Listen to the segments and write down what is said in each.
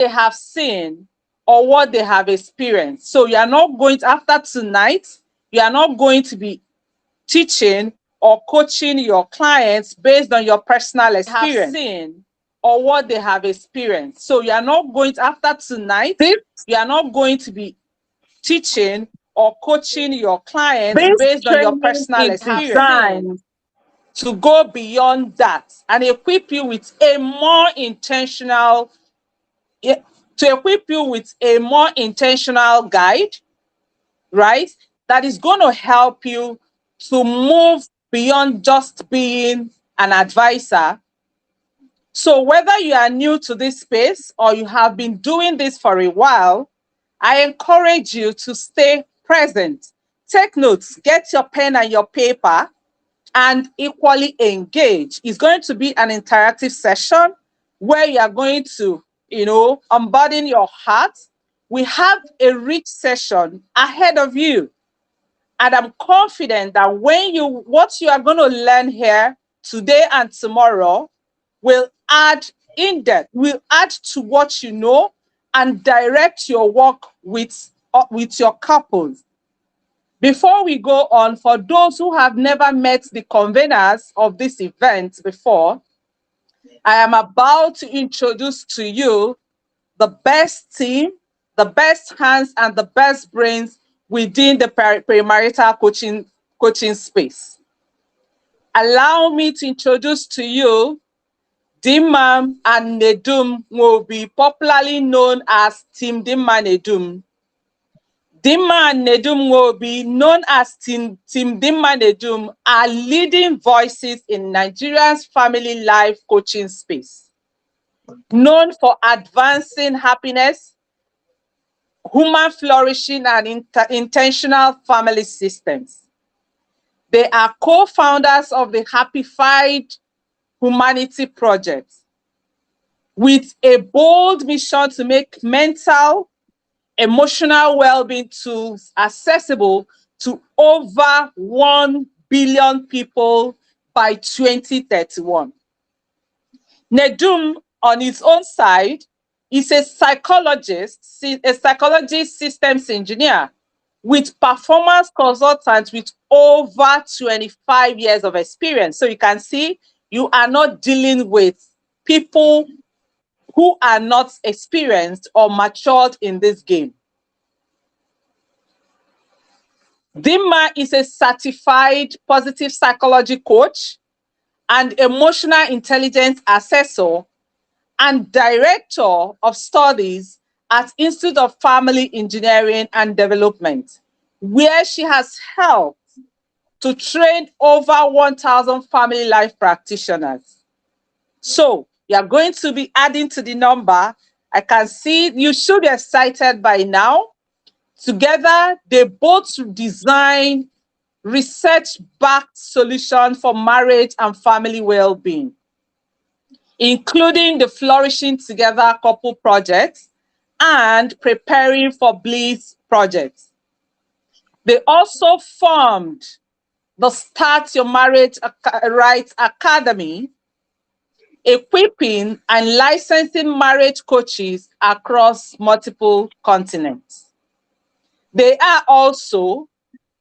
they have seen or what they have experienced. So you are not going to, after tonight, you are not going to be teaching or coaching your clients based on your personal experience. Have seen or what they have experienced. So you are not going to, after tonight, you are not going to be teaching or coaching your clients based on your personal experience. To go beyond that and equip you with a more intentional, guide, right? That is going to help you to move beyond just being an advisor. So whether you are new to this space or you have been doing this for a while, I encourage you to stay present. Take notes, get your pen and your paper, and equally engage. It's going to be an interactive session where you are going to, unburden your heart. We have a rich session ahead of you. And I'm confident that what you are going to learn here today and tomorrow will add will add to what you know and direct your work with your couples. Before we go on, for those who have never met the conveners of this event before, I am about to introduce to you the best team, the best hands, and the best brains within the premarital coaching space. Allow me to introduce to you Dimma and Nedum, will be popularly known as Team Dimma Nedum. Dimma and Nedum will be known as Team Dimma Nedum, are leading voices in Nigeria's family life coaching space. Known for advancing happiness, human flourishing, and intentional family systems. They are co-founders of the Happyfied Humanity Project, with a bold mission to make mental, emotional well-being tools accessible to over 1 billion people by 2031. Nedum, on its own side, is a psychology systems engineer with performance consultants with over 25 years of experience. So you can see you are not dealing with people who are not experienced or matured in this game. Dimma is a certified positive psychology coach and emotional intelligence assessor and director of studies at Institute of Family Engineering and Development, where she has helped to train over 1,000 family life practitioners. So you are going to be adding to the number. I can see you should be excited by now. Together, they both design research-backed solutions for marriage and family well-being, including the Flourishing Together Couple Project and Preparing for Bliss Project. They also formed the Start Your Marriage Right Academy, equipping and licensing marriage coaches across multiple continents. They are also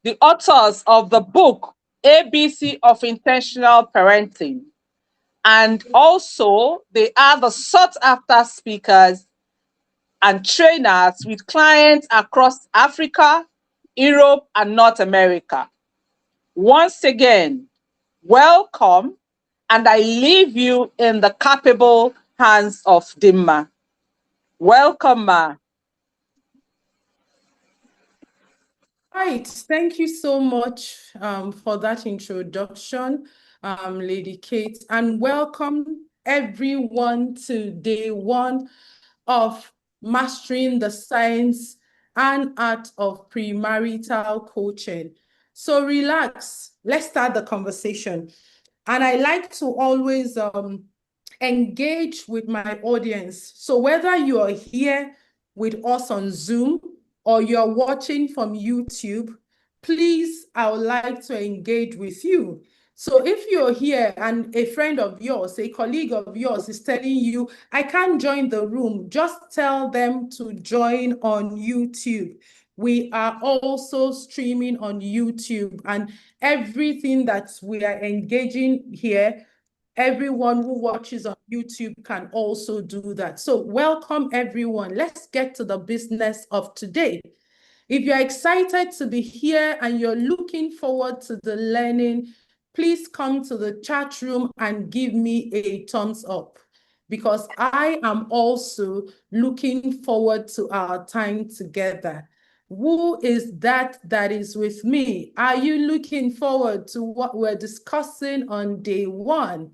the authors of the book, ABC of Intentional Parenting. And also, they are the sought-after speakers and trainers with clients across Africa, Europe, and North America. Once again, welcome, and I leave you in the capable hands of Dimma. Welcome, Ma. Right, thank you so much for that introduction, Lady Kate, and welcome everyone to day one of Mastering the Science and Art of Premarital Coaching. So relax, let's start the conversation. And I like to always engage with my audience. So whether you are here with us on Zoom or you're watching from YouTube, please, I would like to engage with you. So if you're here and a friend of yours, a colleague of yours is telling you, I can't join the room, just tell them to join on YouTube. We are also streaming on YouTube, and everything that we are engaging here, everyone who watches on YouTube can also do that. So welcome everyone. Let's get to the business of today. If you're excited to be here and you're looking forward to the learning, please come to the chat room and give me a thumbs up, because I am also looking forward to our time together. Who is that is with me? Are you looking forward to what we're discussing on day one?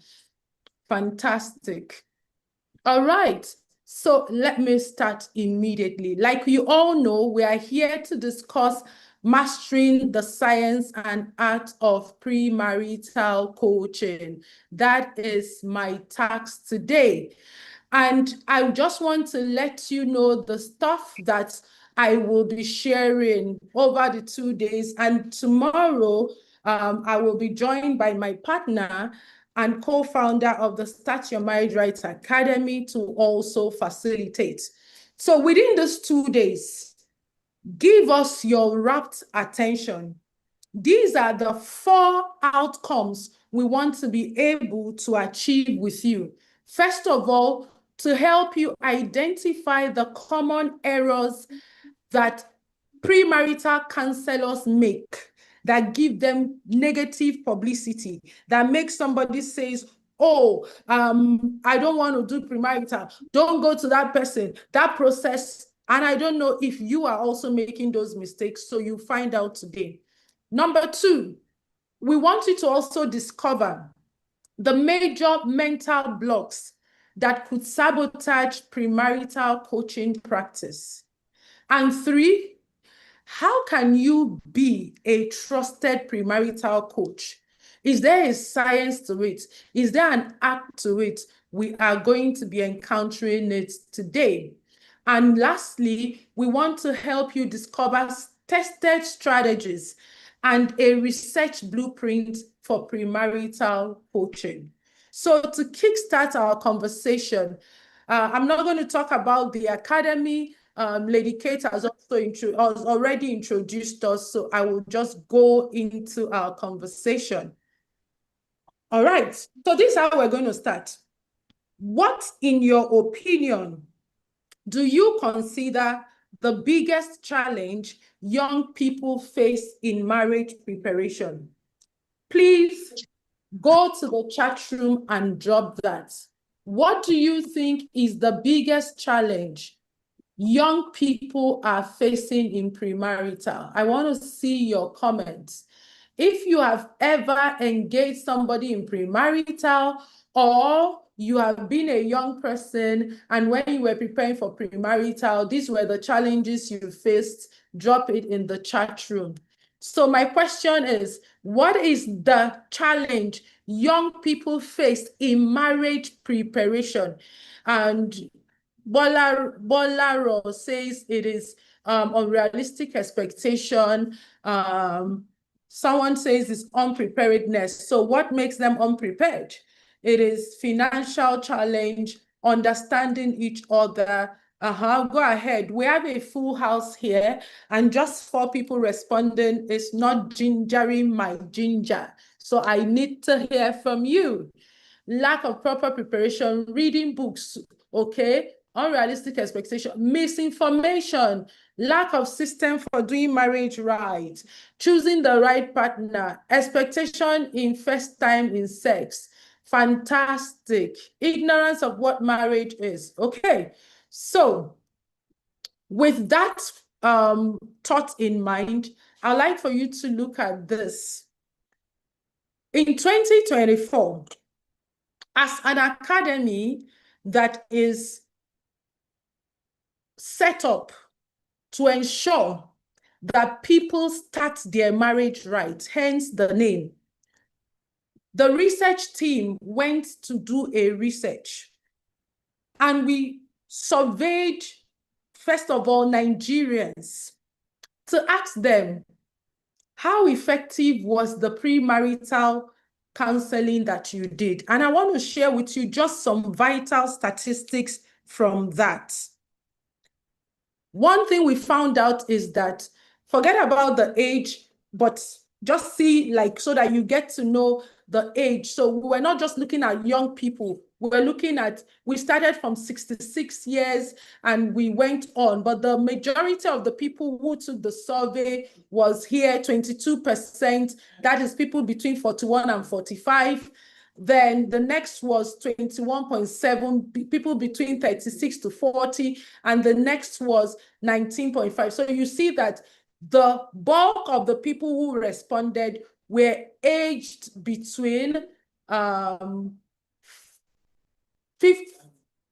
Fantastic. All right. So let me start immediately. Like you all know, we are here to discuss mastering the science and art of premarital coaching. That is my task today. And I just want to let you know the stuff that I will be sharing over the 2 days. And tomorrow, I will be joined by my partner and co-founder of the Start Your Marriage Right Academy to also facilitate. So within those 2 days, give us your rapt attention. These are the 4 outcomes we want to be able to achieve with you. First of all, to help you identify the common errors that premarital counselors make that give them negative publicity, that make somebody says, oh, I don't want to do premarital. Don't go to that person, that process. And I don't know if you are also making those mistakes. So you find out today. Number 2, we want you to also discover the major mental blocks that could sabotage premarital coaching practice. And 3, how can you be a trusted premarital coach? Is there a science to it? Is there an art to it? We are going to be encountering it today. And lastly, we want to help you discover tested strategies and a research blueprint for premarital coaching. So to kickstart our conversation, I'm not going to talk about the academy. Lady Kate has already introduced us, so I will just go into our conversation. All right, so this is how we're going to start. What, in your opinion, do you consider the biggest challenge young people face in marriage preparation? Please go to the chat room and drop that. What do you think is the biggest challenge young people are facing in premarital? I want to see your comments. If you have ever engaged somebody in premarital, or you have been a young person and when you were preparing for premarital, these were the challenges you faced, drop it in the chat room. So my question is, what is the challenge young people face in marriage preparation? And Bolaro says it is unrealistic expectation. Someone says it's unpreparedness. So what makes them unprepared? It is financial challenge, understanding each other. Go ahead. We have a full house here, and just 4 people responding is not gingering my ginger. So I need to hear from you. Lack of proper preparation, reading books, okay? Unrealistic expectation, misinformation, lack of system for doing marriage right, choosing the right partner, expectation in first time in sex. Fantastic. Ignorance of what marriage is. Okay, so with that thought in mind, I'd like for you to look at this. In 2024, as an academy that is set up to ensure that people start their marriage right, hence the name, the research team went to do a research, and we surveyed, first of all, Nigerians to ask them, how effective was the premarital counseling that you did. And I want to share with you just some vital statistics from that. One thing we found out is that, forget about the age, but just see, like, so that you get to know the age. So we're not just looking at young people. We started from 66 years and we went on, but the majority of the people who took the survey was here, 22%. That is people between 41 and 45. Then the next was 21.7, people between 36 to 40, and the next was 19.5. So you see that the bulk of the people who responded were aged between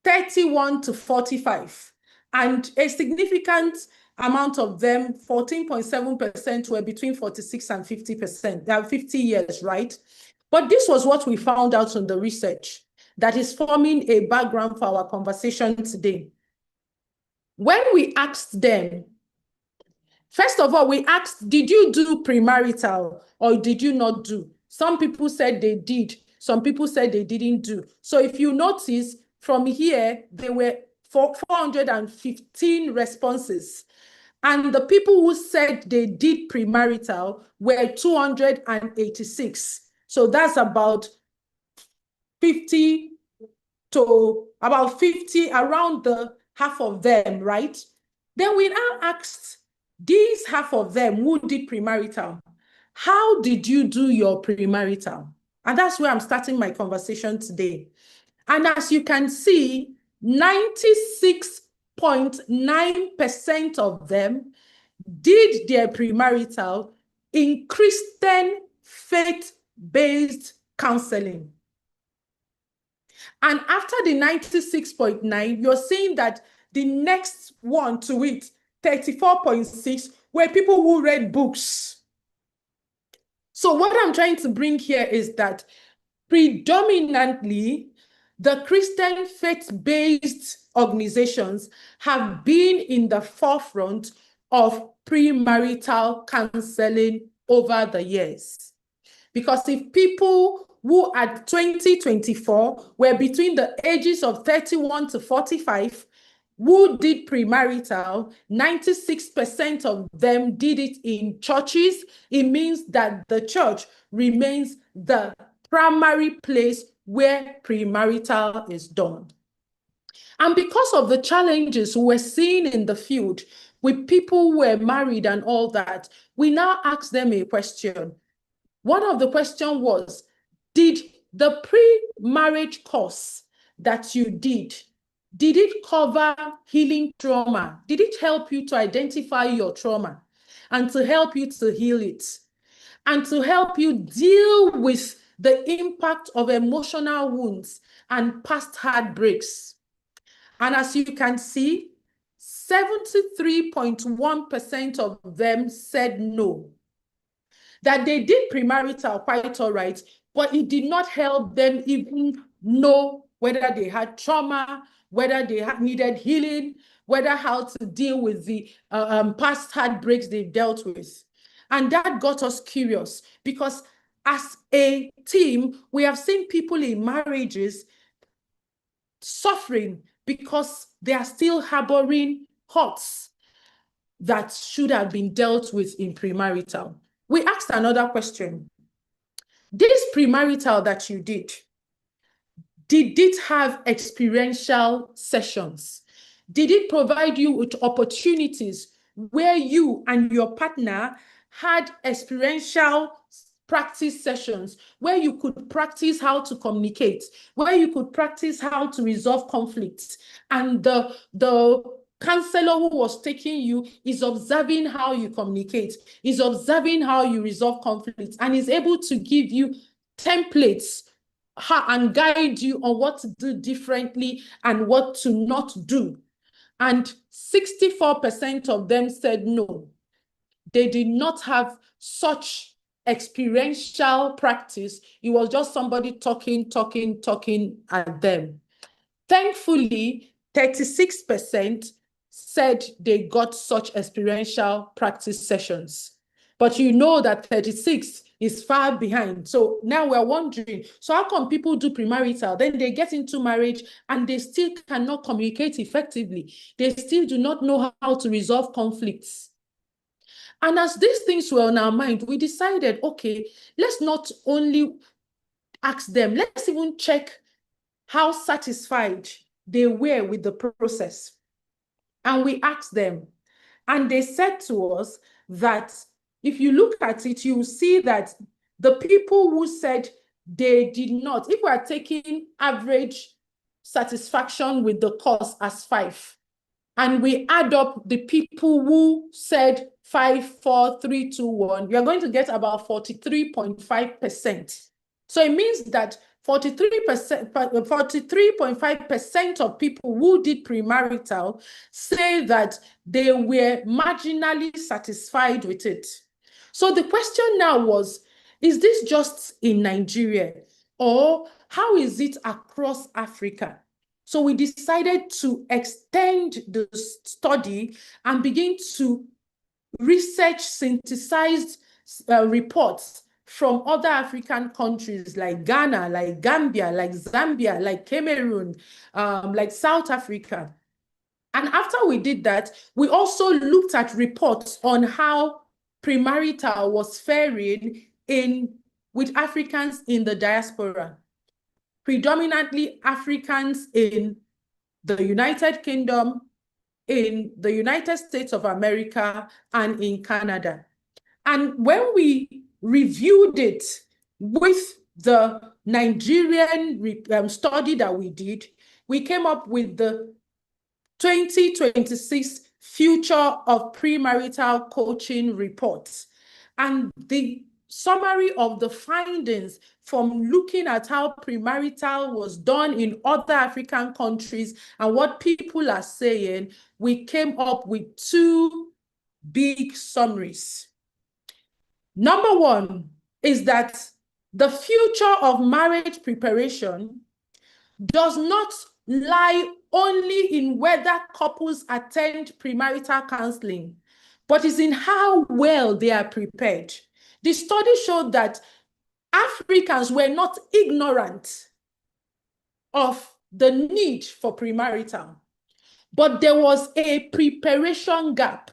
31 to 45. And a significant amount of them, 14.7%, were between 46 and 50%. They are 50 years, right? But this was what we found out in the research that is forming a background for our conversation today. When we asked them, first of all, we asked, did you do premarital or did you not do? Some people said they did. Some people said they didn't do. So if you notice from here, there were 415 responses. And the people who said they did premarital were 286. So that's about 50 to about 50, around the half of them, right? Then we now asked these half of them who did premarital, how did you do your premarital? And that's where I'm starting my conversation today. And as you can see, 96.9% of them did their premarital in Christian faith-based counseling. And after the 96.9, you're seeing that the next one to it, 34.6, were people who read books. So what I'm trying to bring here is that predominantly, the Christian faith-based organizations have been in the forefront of premarital counseling over the years. Because if people who at 2024 were between the ages of 31 to 45, who did premarital, 96% of them did it in churches. It means that the church remains the primary place where premarital is done. And because of the challenges we're seeing in the field with people who were married and all that, we now ask them a question. One of the questions was, did the pre-marriage course that you did it cover healing trauma? Did it help you to identify your trauma and to help you to heal it and to help you deal with the impact of emotional wounds and past heartbreaks? And as you can see, 73.1% of them said no, that they did premarital quite all right, but it did not help them even know whether they had trauma, whether they needed healing, whether how to deal with the past heartbreaks they've dealt with. And that got us curious because as a team, we have seen people in marriages suffering because they are still harboring hurts that should have been dealt with in premarital. We asked another question. This premarital that you did it have experiential sessions? Did it provide you with opportunities where you and your partner had experiential practice sessions where you could practice how to communicate, where you could practice how to resolve conflicts, and the counselor who was taking you is observing how you communicate, is observing how you resolve conflicts, and is able to give you templates and guide you on what to do differently and what to not do? And 64% of them said no. They did not have such experiential practice. It was just somebody talking at them. Thankfully, 36% said they got such experiential practice sessions. But you know that 36 is far behind. So now we're wondering, so how come people do premarital, then they get into marriage and they still cannot communicate effectively? They still do not know how to resolve conflicts. And as these things were on our mind, we decided, okay, let's not only ask them, let's even check how satisfied they were with the process. And we asked them, and they said to us that if you look at it, you will see that the people who said they did not, if we are taking average satisfaction with the course as 5, and we add up the people who said 5, 4, 3, 2, 1, you're going to get about 43.5%. So it means that 43.5% of people who did premarital say that they were marginally satisfied with it. So the question now was, is this just in Nigeria, or how is it across Africa? So we decided to extend the study and begin to research synthesized reports from other African countries like Ghana, like Gambia, like Zambia, like Cameroon, like South Africa. And after we did that, we also looked at reports on how premarital was faring with Africans in the diaspora, predominantly Africans in the United Kingdom, in the United States of America, and in Canada. And when we reviewed it with the Nigerian study that we did, we came up with the 2026 Future of Premarital Coaching Report. And the summary of the findings from looking at how premarital was done in other African countries and what people are saying, we came up with 2 big summaries. Number 1 is that the future of marriage preparation does not lie only in whether couples attend premarital counseling, but is in how well they are prepared. The study showed that Africans were not ignorant of the need for premarital, but there was a preparation gap.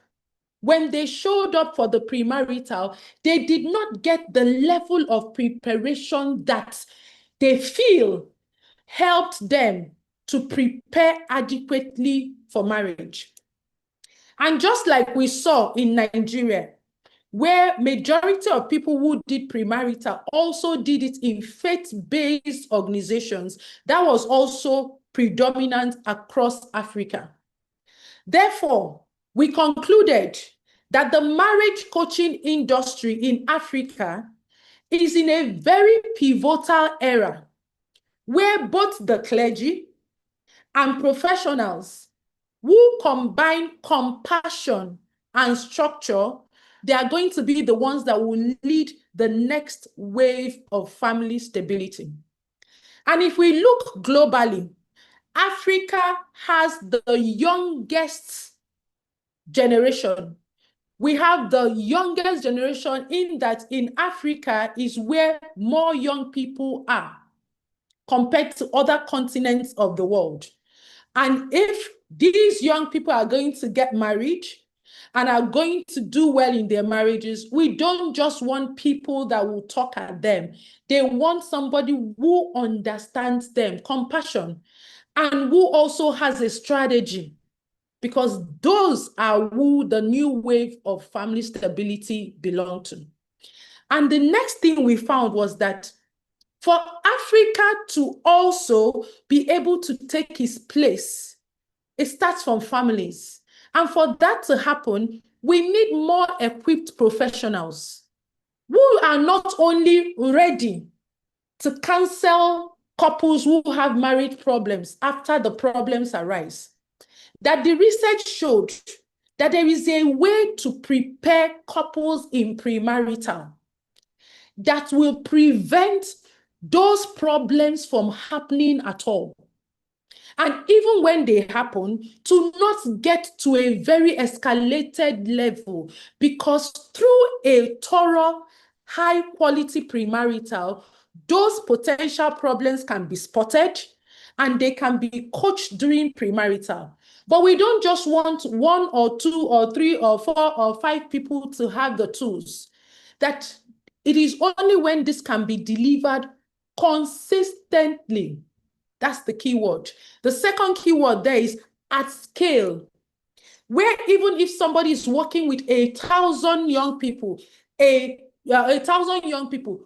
When they showed up for the premarital, they did not get the level of preparation that they feel helped them to prepare adequately for marriage. And just like we saw in Nigeria, where majority of people who did premarital also did it in faith-based organizations, that was also predominant across Africa. Therefore, we concluded that the marriage coaching industry in Africa is in a very pivotal era where both the clergy and professionals who combine compassion and structure, they are going to be the ones that will lead the next wave of family stability. And if we look globally, Africa has the youngest generation. We have the youngest generation in that in Africa is where more young people are compared to other continents of the world. And if these young people are going to get married and are going to do well in their marriages, we don't just want people that will talk at them. They want somebody who understands them, compassion, and who also has a strategy, because those are who the new wave of family stability belong to. And the next thing we found was that for Africa to also be able to take its place, it starts from families. And for that to happen, we need more equipped professionals who are not only ready to counsel couples who have marriage problems after the problems arise, that the research showed that there is a way to prepare couples in premarital that will prevent those problems from happening at all. And even when they happen, to not get to a very escalated level, because through a thorough, high quality premarital, those potential problems can be spotted and they can be coached during premarital. But we don't just want 1 or 2 or 3 or 4 or 5 people to have the tools. That it is only when this can be delivered consistently. That's the key word. The second key word there is at scale, where even if somebody is working with 1,000 young people, 1,000 young people,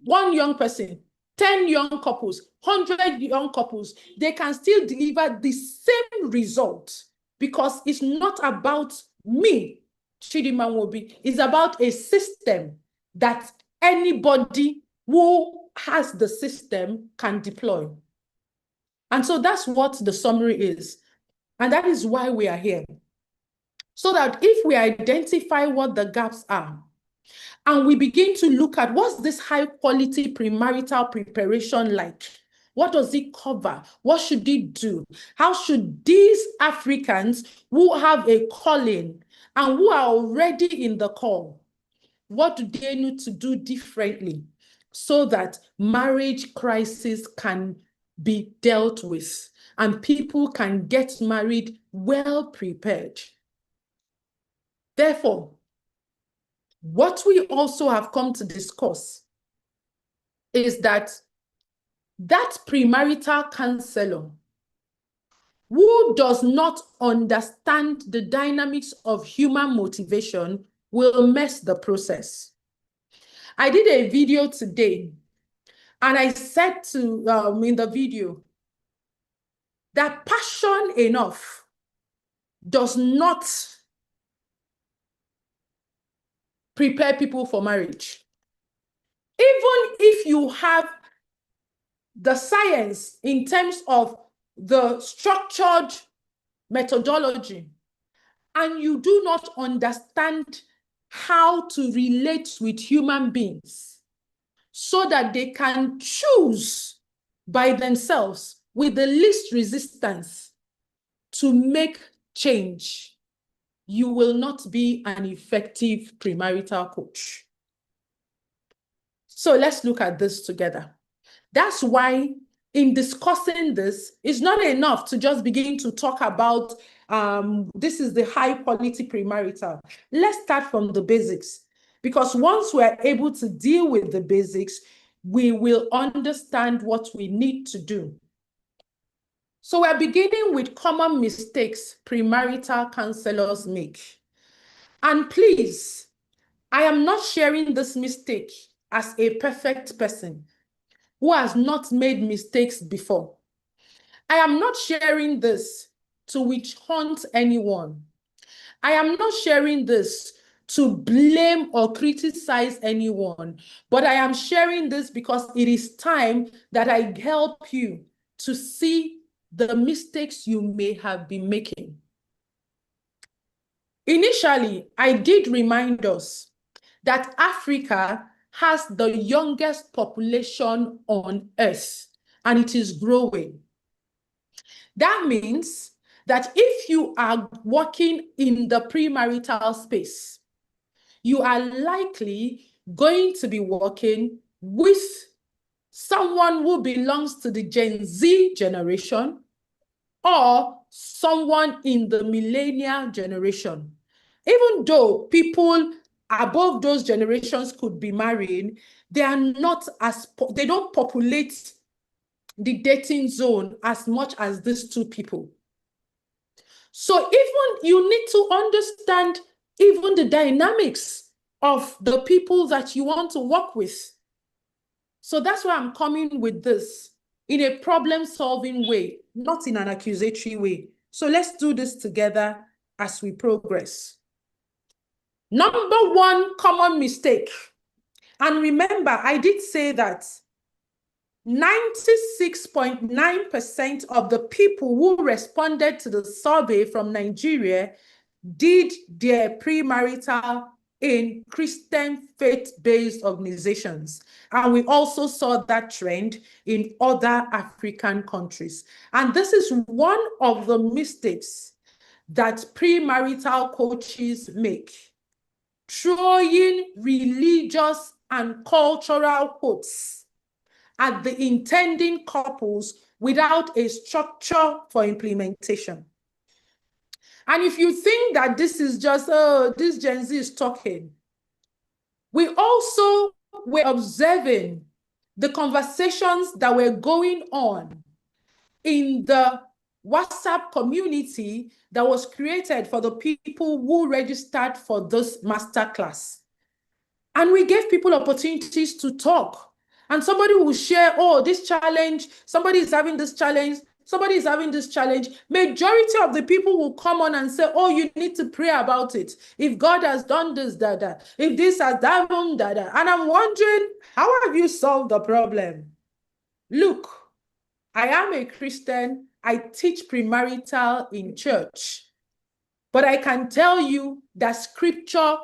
one young person, 10 young couples, 100 young couples, they can still deliver the same result, because it's not about me, Chidima Wobi. It's about a system that anybody who has the system can deploy. And so that's what the summary is. And that is why we are here. So that if we identify what the gaps are, and we begin to look at what's this high quality premarital preparation like? What does it cover? What should it do? How should these Africans who have a calling and who are already in the call, what do they need to do differently so that marriage crisis can be dealt with and people can get married well prepared? Therefore, what we also have come to discuss is that premarital counselor who does not understand the dynamics of human motivation will mess the process. I did a video today, and I said to in the video that passion enough does not prepare people for marriage. Even if you have the science in terms of the structured methodology, and you do not understand how to relate with human beings so that they can choose by themselves with the least resistance to make change, you will not be an effective premarital coach. So let's look at this together. That's why in discussing this, it's not enough to just begin to talk about this is the high quality premarital. Let's start from the basics, because once we're able to deal with the basics, we will understand what we need to do. So we're beginning with common mistakes premarital counselors make. And please, I am not sharing this mistake as a perfect person who has not made mistakes before. I am not sharing this to witch hunt anyone. I am not sharing this to blame or criticize anyone, but I am sharing this because it is time that I help you to see the mistakes you may have been making. Initially, I did remind us that Africa has the youngest population on earth, and it is growing. That means that if you are working in the premarital space, you are likely going to be working with someone who belongs to the Gen Z generation or someone in the millennial generation. Even though people above those generations could be marrying, they are not as, they don't populate the dating zone as much as these two people. So even you need to understand even the dynamics of the people that you want to work with. So that's why I'm coming with this in a problem-solving way, not in an accusatory way. So let's do this together as we progress. Number one common mistake. And remember, I did say that 96.9% of the people who responded to the survey from Nigeria did their premarital in Christian faith-based organizations. And we also saw that trend in other African countries. And this is one of the mistakes that premarital coaches make, throwing religious and cultural quotes at the intending couples without a structure for implementation. And if you think that this is just, oh, this Gen Z is talking, we also were observing the conversations that were going on in the WhatsApp community that was created for the people who registered for this masterclass. And we gave people opportunities to talk. And somebody will share, oh, this challenge, somebody is having this challenge, somebody is having this challenge. Majority of the people will come on and say, oh, you need to pray about it. If God has done this, da. If this has done, da. And I'm wondering, how have you solved the problem? Look, I am a Christian. I teach premarital in church. But I can tell you that scripture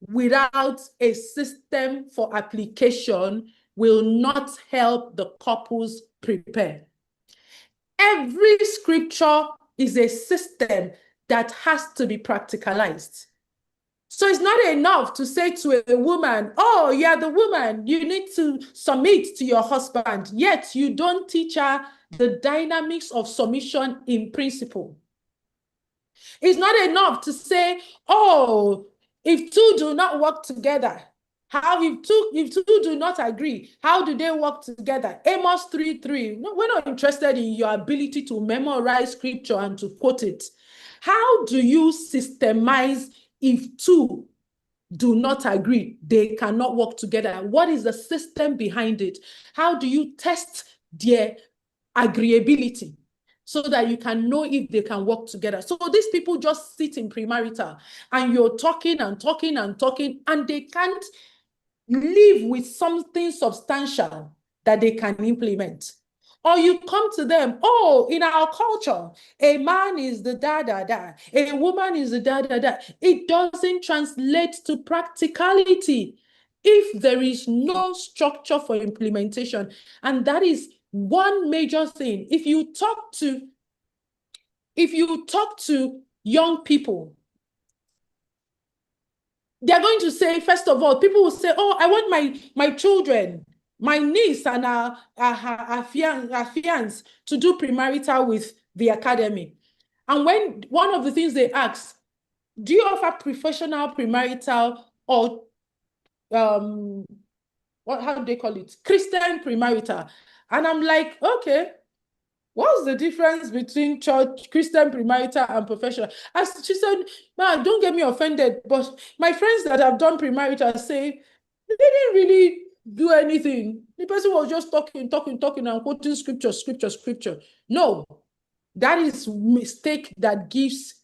without a system for application will not help the couples prepare. Every scripture is a system that has to be practicalized. So it's not enough to say to a woman, oh, yeah, the woman, you need to submit to your husband, yet you don't teach her the dynamics of submission in principle. It's not enough to say, oh, if two do not work together, how if two do not agree, how do they work together? Amos 3:3. No, we're not interested in your ability to memorize scripture and to quote it. How do you systemize if two do not agree, they cannot work together? What is the system behind it? How do you test their agreeability so that you can know if they can work together? So these people just sit in premarital and you're talking and talking and talking, and they can't live with something substantial that they can implement. Or you come to them, oh, in our culture, a man is the da, a woman is the da. It doesn't translate to practicality if there is no structure for implementation. And that is one major thing. If you talk to young people, they're going to say, first of all, people will say, oh, I want my children, my niece and her fiance to do premarital with the academy. And when one of the things they ask, do you offer professional premarital or how do they call it? Christian premarital. And I'm like, okay, what's the difference between church, Christian premarital and professional? As she said, man, don't get me offended, but my friends that have done premarital say they didn't really do anything. The person was just talking and quoting scripture. No, that is a mistake that gives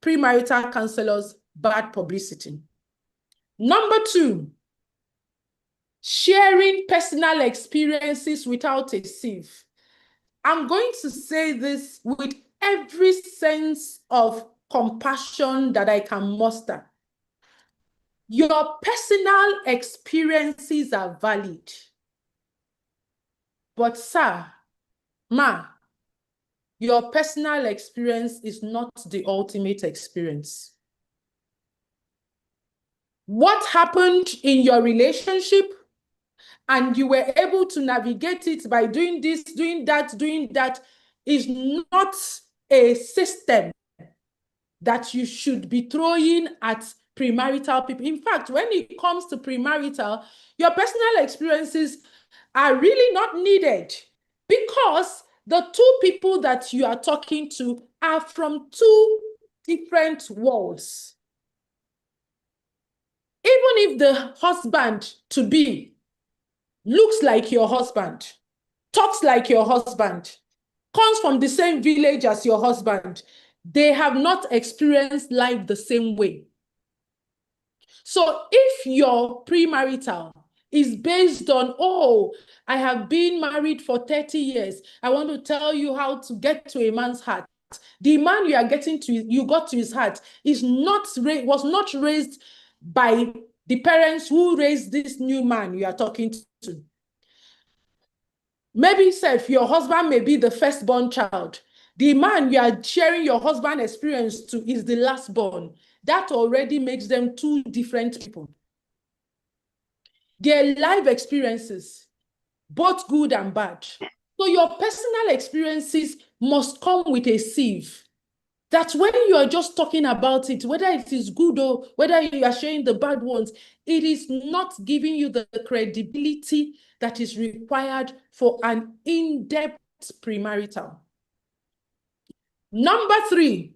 premarital counselors bad publicity. Number 2, sharing personal experiences without a sieve. I'm going to say this with every sense of compassion that I can muster. Your personal experiences are valid. But sir, ma, your personal experience is not the ultimate experience. What happened in your relationship and you were able to navigate it by doing this, doing that, is not a system that you should be throwing at premarital people. In fact, when it comes to premarital, your personal experiences are really not needed because the two people that you are talking to are from two different worlds. Even if the husband-to-be looks like your husband, talks like your husband, comes from the same village as your husband, they have not experienced life the same way. So if your premarital is based on, oh, I have been married for 30 years, I want to tell you how to get to a man's heart. The man you got to his heart was not raised by the parents who raised this new man you are talking to. Maybe if your husband may be the firstborn child, the man you are sharing your husband experience to is the last born. That already makes them two different people. their life experiences, both good and bad. So your personal experiences must come with a sieve. That when you are just talking about it, whether it is good or whether you are sharing the bad ones, it is not giving you the credibility that is required for an in-depth premarital. Number 3,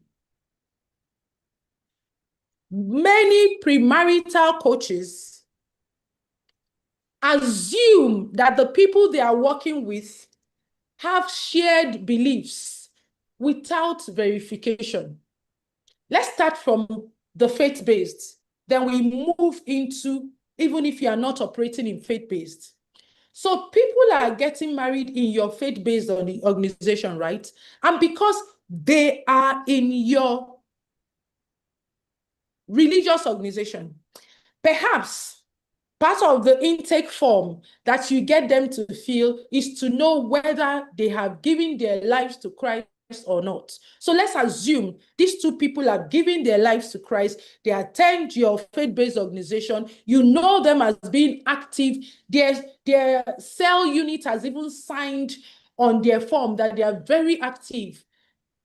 many premarital coaches assume that the people they are working with have shared beliefs without verification. Let's start from the faith-based. Then we move into, even if you are not operating in faith-based. So people are getting married in your faith-based organization, right? And because they are in your religious organization, perhaps part of the intake form that you get them to fill is to know whether they have given their lives to Christ or not. So let's assume these two people are giving their lives to Christ. They attend your faith-based organization. You know them as being active. Their cell unit has even signed on their form that they are very active.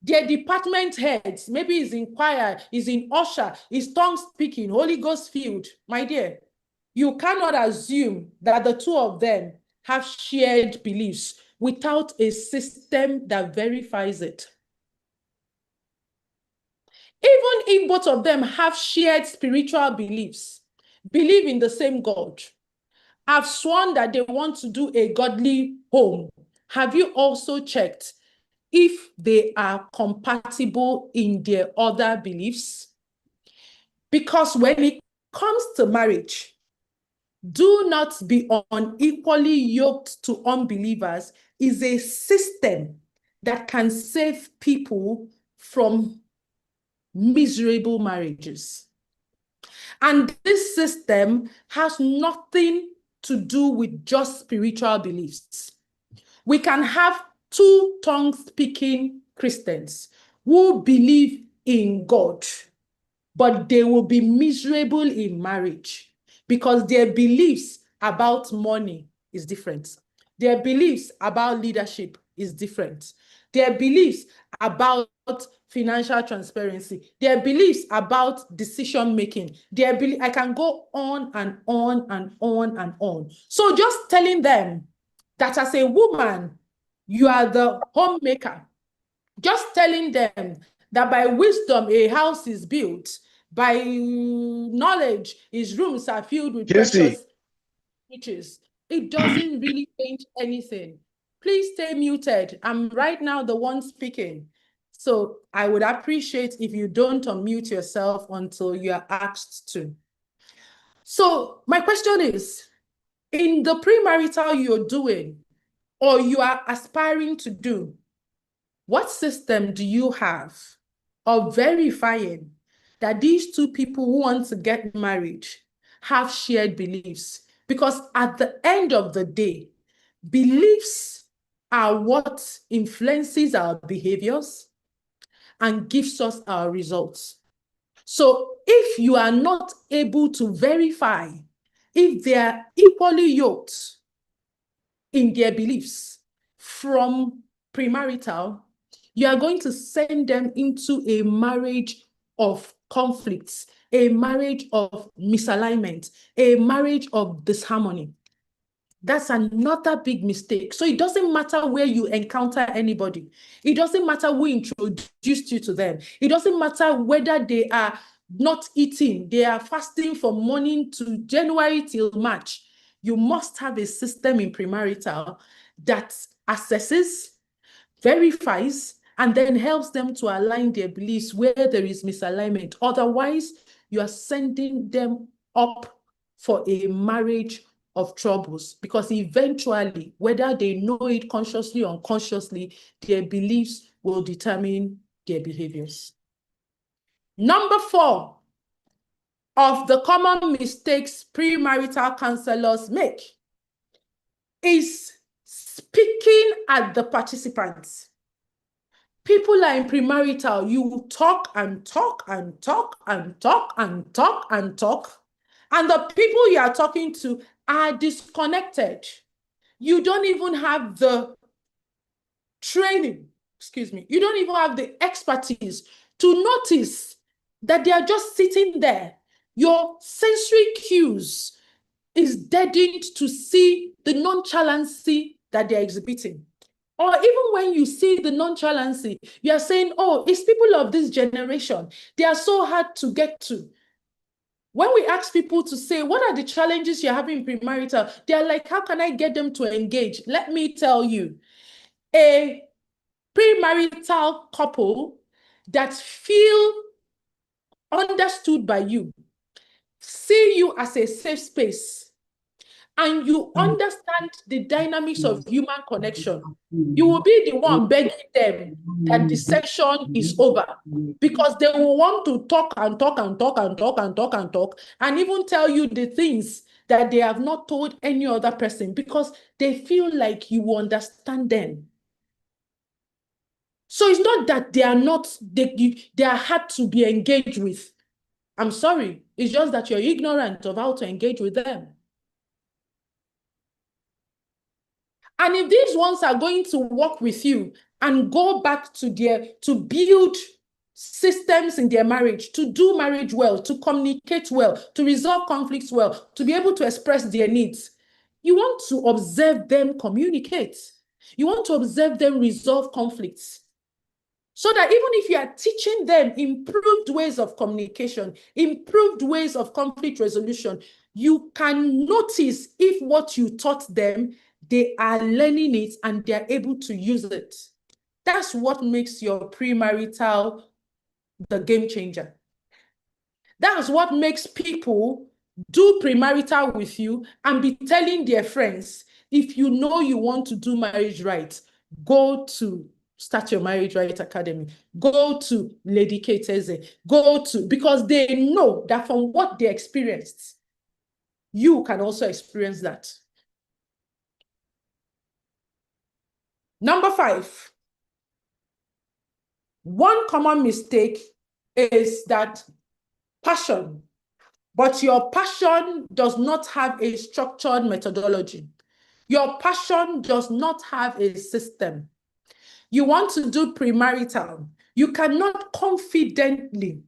Their department heads, maybe is in choir, is in usher, is tongue speaking, Holy Ghost filled. My dear, you cannot assume that the two of them have shared beliefs without a system that verifies it. Even if both of them have shared spiritual beliefs, believe in the same God, have sworn that they want to do a godly home, have you also checked if they are compatible in their other beliefs? Because when it comes to marriage, do not be unequally yoked to unbelievers is a system that can save people from miserable marriages. And this system has nothing to do with just spiritual beliefs. We can have two tongue-speaking Christians who believe in God, but they will be miserable in marriage because their beliefs about money is different. Their beliefs about leadership is different. Their beliefs about financial transparency, their beliefs about decision making, I can go on and on and on and on. So just telling them that as a woman, you are the homemaker, just telling them that by wisdom a house is built, by knowledge his rooms are filled with Casey, precious riches, it doesn't really change anything. Please stay muted. I'm right now the one speaking. So I would appreciate if you don't unmute yourself until you are asked to. So my question is, in the premarital you're doing or you are aspiring to do, what system do you have of verifying that these two people who want to get married have shared beliefs? Because at the end of the day, beliefs are what influences our behaviors and gives us our results. So if you are not able to verify if they are equally yoked in their beliefs from premarital, you are going to send them into a marriage of conflicts, a marriage of misalignment, a marriage of disharmony. That's another big mistake. So it doesn't matter where you encounter anybody. It doesn't matter who introduced you to them. It doesn't matter whether they are not eating, they are fasting from morning to January till March. You must have a system in premarital that assesses, verifies, and then helps them to align their beliefs where there is misalignment. Otherwise, you are sending them up for a marriage of troubles, because eventually, whether they know it consciously or unconsciously, their beliefs will determine their behaviors. Number 4 of the common mistakes premarital counselors make is speaking at the participants. People are in premarital, you talk and talk and talk and talk and talk and talk, and the people you are talking to are disconnected. You don't even have the training, you don't even have the expertise to notice that they are just sitting there. Your sensory cues is deadened to see the nonchalancy that they're exhibiting. Or even when you see the nonchalancy, you are saying, oh, it's people of this generation. They are so hard to get to. When we ask people to say, what are the challenges you're having in premarital? They're like, how can I get them to engage? Let me tell you, a premarital couple that feel understood by you, see you as a safe space, and you understand the dynamics of human connection, you will be the one begging them that the session is over, because they will want to talk and talk and talk and talk and talk and talk, and even tell you the things that they have not told any other person, because they feel like you will understand them. So it's not that they are not, they are hard to be engaged with. I'm sorry. It's just that you're ignorant of how to engage with them. And if these ones are going to work with you and go back to build systems in their marriage, to do marriage well, to communicate well, to resolve conflicts well, to be able to express their needs, you want to observe them communicate. You want to observe them resolve conflicts. So that even if you are teaching them improved ways of communication, improved ways of conflict resolution, you can notice if what you taught them, they are learning it and they're able to use it. That's what makes your premarital the game changer. That's what makes people do premarital with you and be telling their friends, if you know you want to do marriage right, go to Start Your Marriage Right Academy, go to Lady Kate Eze, because they know that from what they experienced, you can also experience that. Number 5, one common mistake is that passion, but your passion does not have a structured methodology. Your passion does not have a system. You want to do premarital. You cannot confidently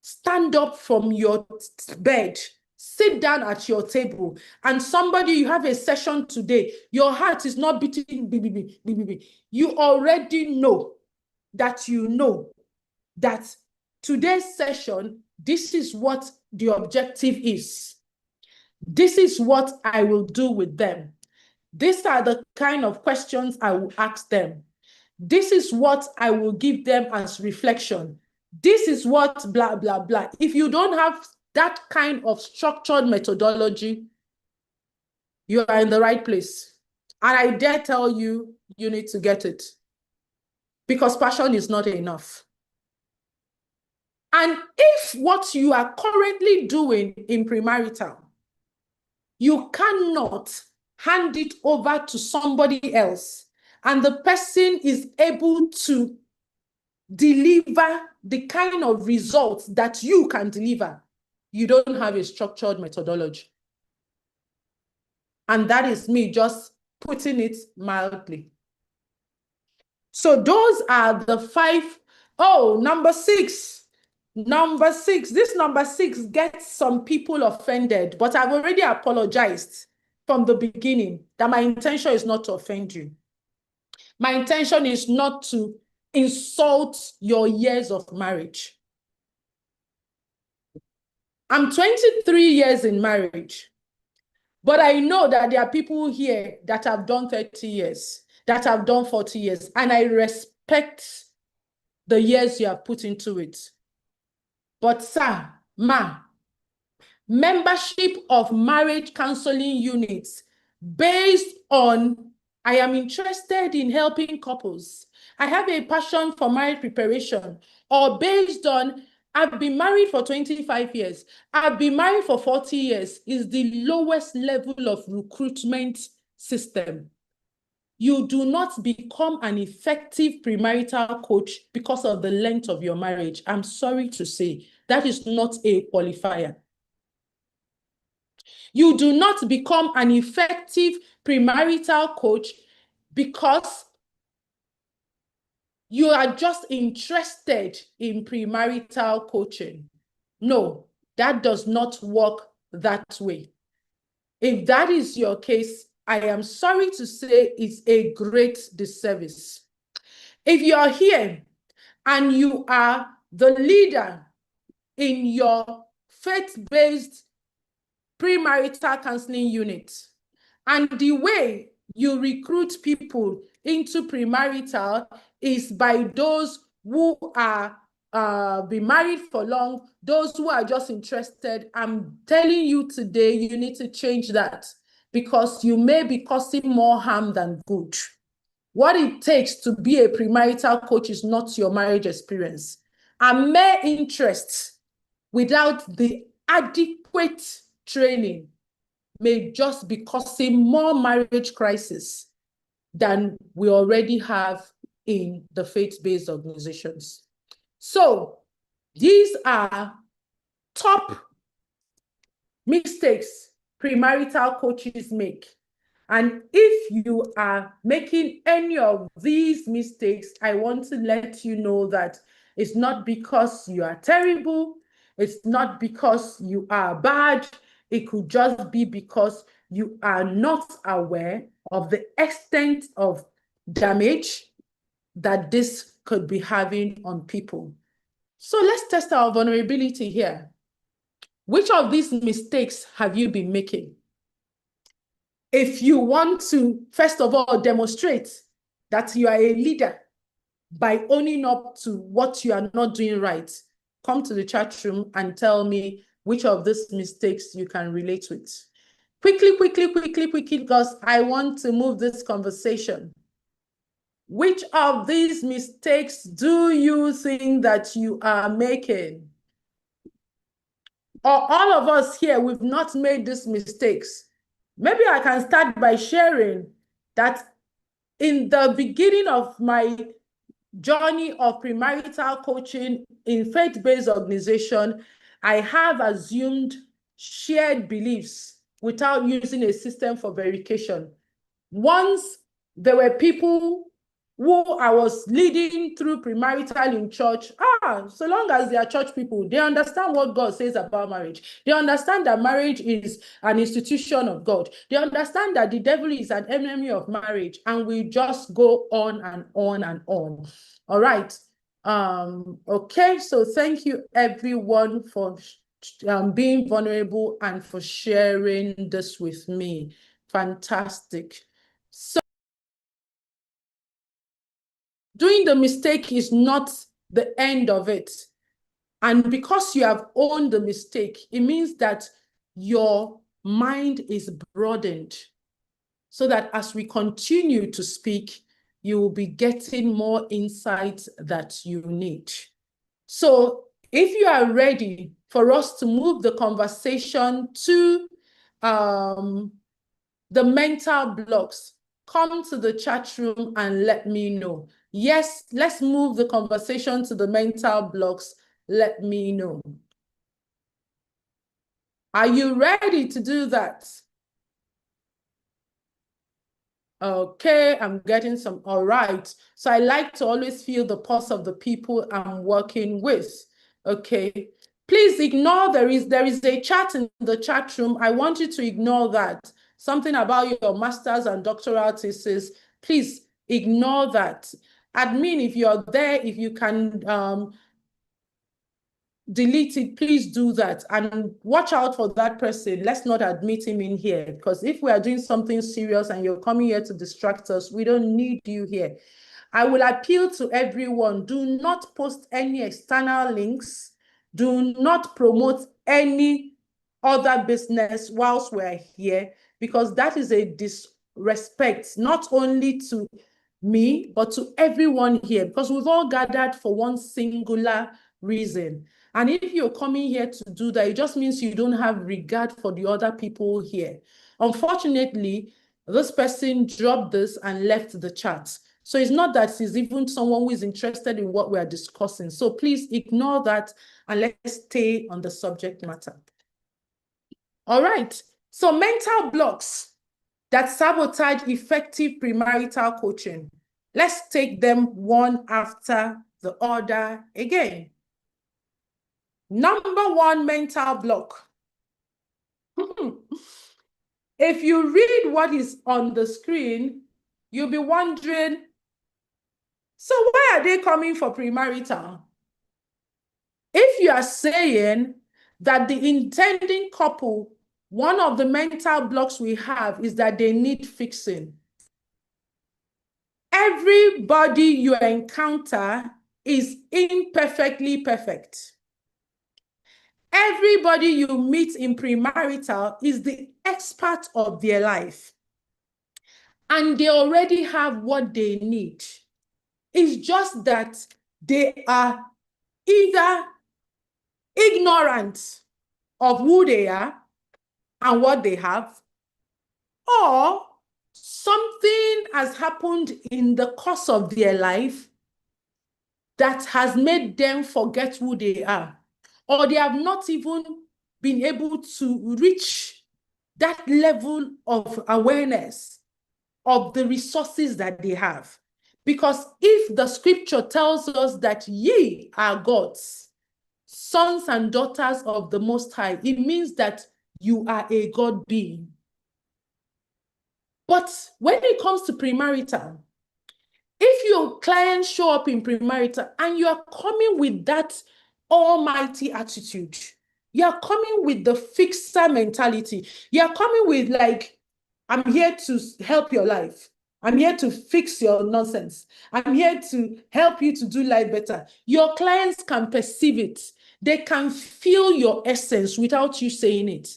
stand up from your bed, sit down at your table, and you have a session today, your heart is not beating, you already know that today's session, this is what the objective is. This is what I will do with them. These are the kind of questions I will ask them. This is what I will give them as reflection. This is what blah, blah, blah. If you don't have that kind of structured methodology, you are in the right place. And I dare tell you, you need to get it. Because passion is not enough. And if what you are currently doing in premarital, you cannot hand it over to somebody else, and the person is able to deliver the kind of results that you can deliver, you don't have a structured methodology. And that is me just putting it mildly. So those are the 5. Oh, number 6. This number 6 gets some people offended, but I've already apologized from the beginning that my intention is not to offend you. My intention is not to insult your years of marriage. I'm 23 years in marriage, but I know that there are people here that have done 30 years, that have done 40 years, and I respect the years you have put into it. But sir, ma, membership of marriage counseling units based on, I am interested in helping couples, I have a passion for marriage preparation, or based on, I've been married for 25 years, I've been married for 40 years, is the lowest level of recruitment system. You do not become an effective premarital coach because of the length of your marriage. I'm sorry to say, that is not a qualifier. You do not become an effective premarital coach because you are just interested in premarital coaching. No, that does not work that way. If that is your case, I am sorry to say it's a great disservice. If you are here and you are the leader in your faith-based premarital counseling unit, and the way you recruit people into premarital is by those who are been married for long, those who are just interested, I'm telling you today, you need to change that because you may be causing more harm than good. What it takes to be a premarital coach is not your marriage experience. A mere interest without the adequate training may just be causing more marriage crisis than we already have in the faith-based organizations. So these are top mistakes premarital coaches make. And if you are making any of these mistakes, I want to let you know that it's not because you are terrible. It's not because you are bad. It could just be because you are not aware of the extent of damage that this could be having on people. So let's test our vulnerability here. Which of these mistakes have you been making? If you want to, first of all, demonstrate that you are a leader by owning up to what you are not doing right, come to the chat room and tell me which of these mistakes you can relate with. Quickly, because I want to move this conversation. Which of these mistakes do you think that you are making? Or all of us here, we've not made these mistakes. Maybe I can start by sharing that in the beginning of my journey of premarital coaching in faith-based organization, I have assumed shared beliefs without using a system for verification. Once there were people who I was leading through premarital in church, so long as they are church people, they understand what God says about marriage. They understand that marriage is an institution of God. They understand that the devil is an enemy of marriage, and we just go on and on and on. All right. Okay, so thank you everyone for being vulnerable and for sharing this with me. Fantastic. So doing the mistake is not the end of it. And because you have owned the mistake, it means that your mind is broadened so that as we continue to speak, you will be getting more insights that you need. So if you are ready for us to move the conversation to the mental blocks, come to the chat room and let me know. Yes, let's move the conversation to the mental blocks. Let me know. Are you ready to do that? Okay, I'm getting some, all right. So I like to always feel the pulse of the people I'm working with. Okay, please ignore there is a chat in the chat room. I want you to ignore that. Something about your master's and doctoral thesis, please ignore that. Admin, if you're there, if you can delete it, please do that. And watch out for that person. Let's not admit him in here, because if we are doing something serious and you're coming here to distract us, we don't need you here. I will appeal to everyone. Do not post any external links. Do not promote any other business whilst we're here, because that is a disrespect, not only to me, but to everyone here, because we've all gathered for one singular reason. And if you're coming here to do that, it just means you don't have regard for the other people here. Unfortunately, this person dropped this and left the chat. So it's not that he's even someone who is interested in what we're discussing. So please ignore that and let's stay on the subject matter. All right. So mental blocks that sabotage effective premarital coaching. Let's take them one after the other again. Number one mental block. If you read what is on the screen, you'll be wondering, so why are they coming for premarital? If you are saying that the intending couple, one of the mental blocks we have is that they need fixing. Everybody you encounter is imperfectly perfect. Everybody you meet in premarital is the expert of their life. And they already have what they need. It's just that they are either ignorant of who they are and what they have, or something has happened in the course of their life that has made them forget who they are, or they have not even been able to reach that level of awareness of the resources that they have. Because if the scripture tells us that ye are gods, sons and daughters of the Most High, it means that you are a God being. But when it comes to premarital, if your clients show up in premarital and you are coming with that almighty attitude, you are coming with the fixer mentality, you are coming with like, I'm here to help your life. I'm here to fix your nonsense. I'm here to help you to do life better. Your clients can perceive it. They can feel your essence without you saying it.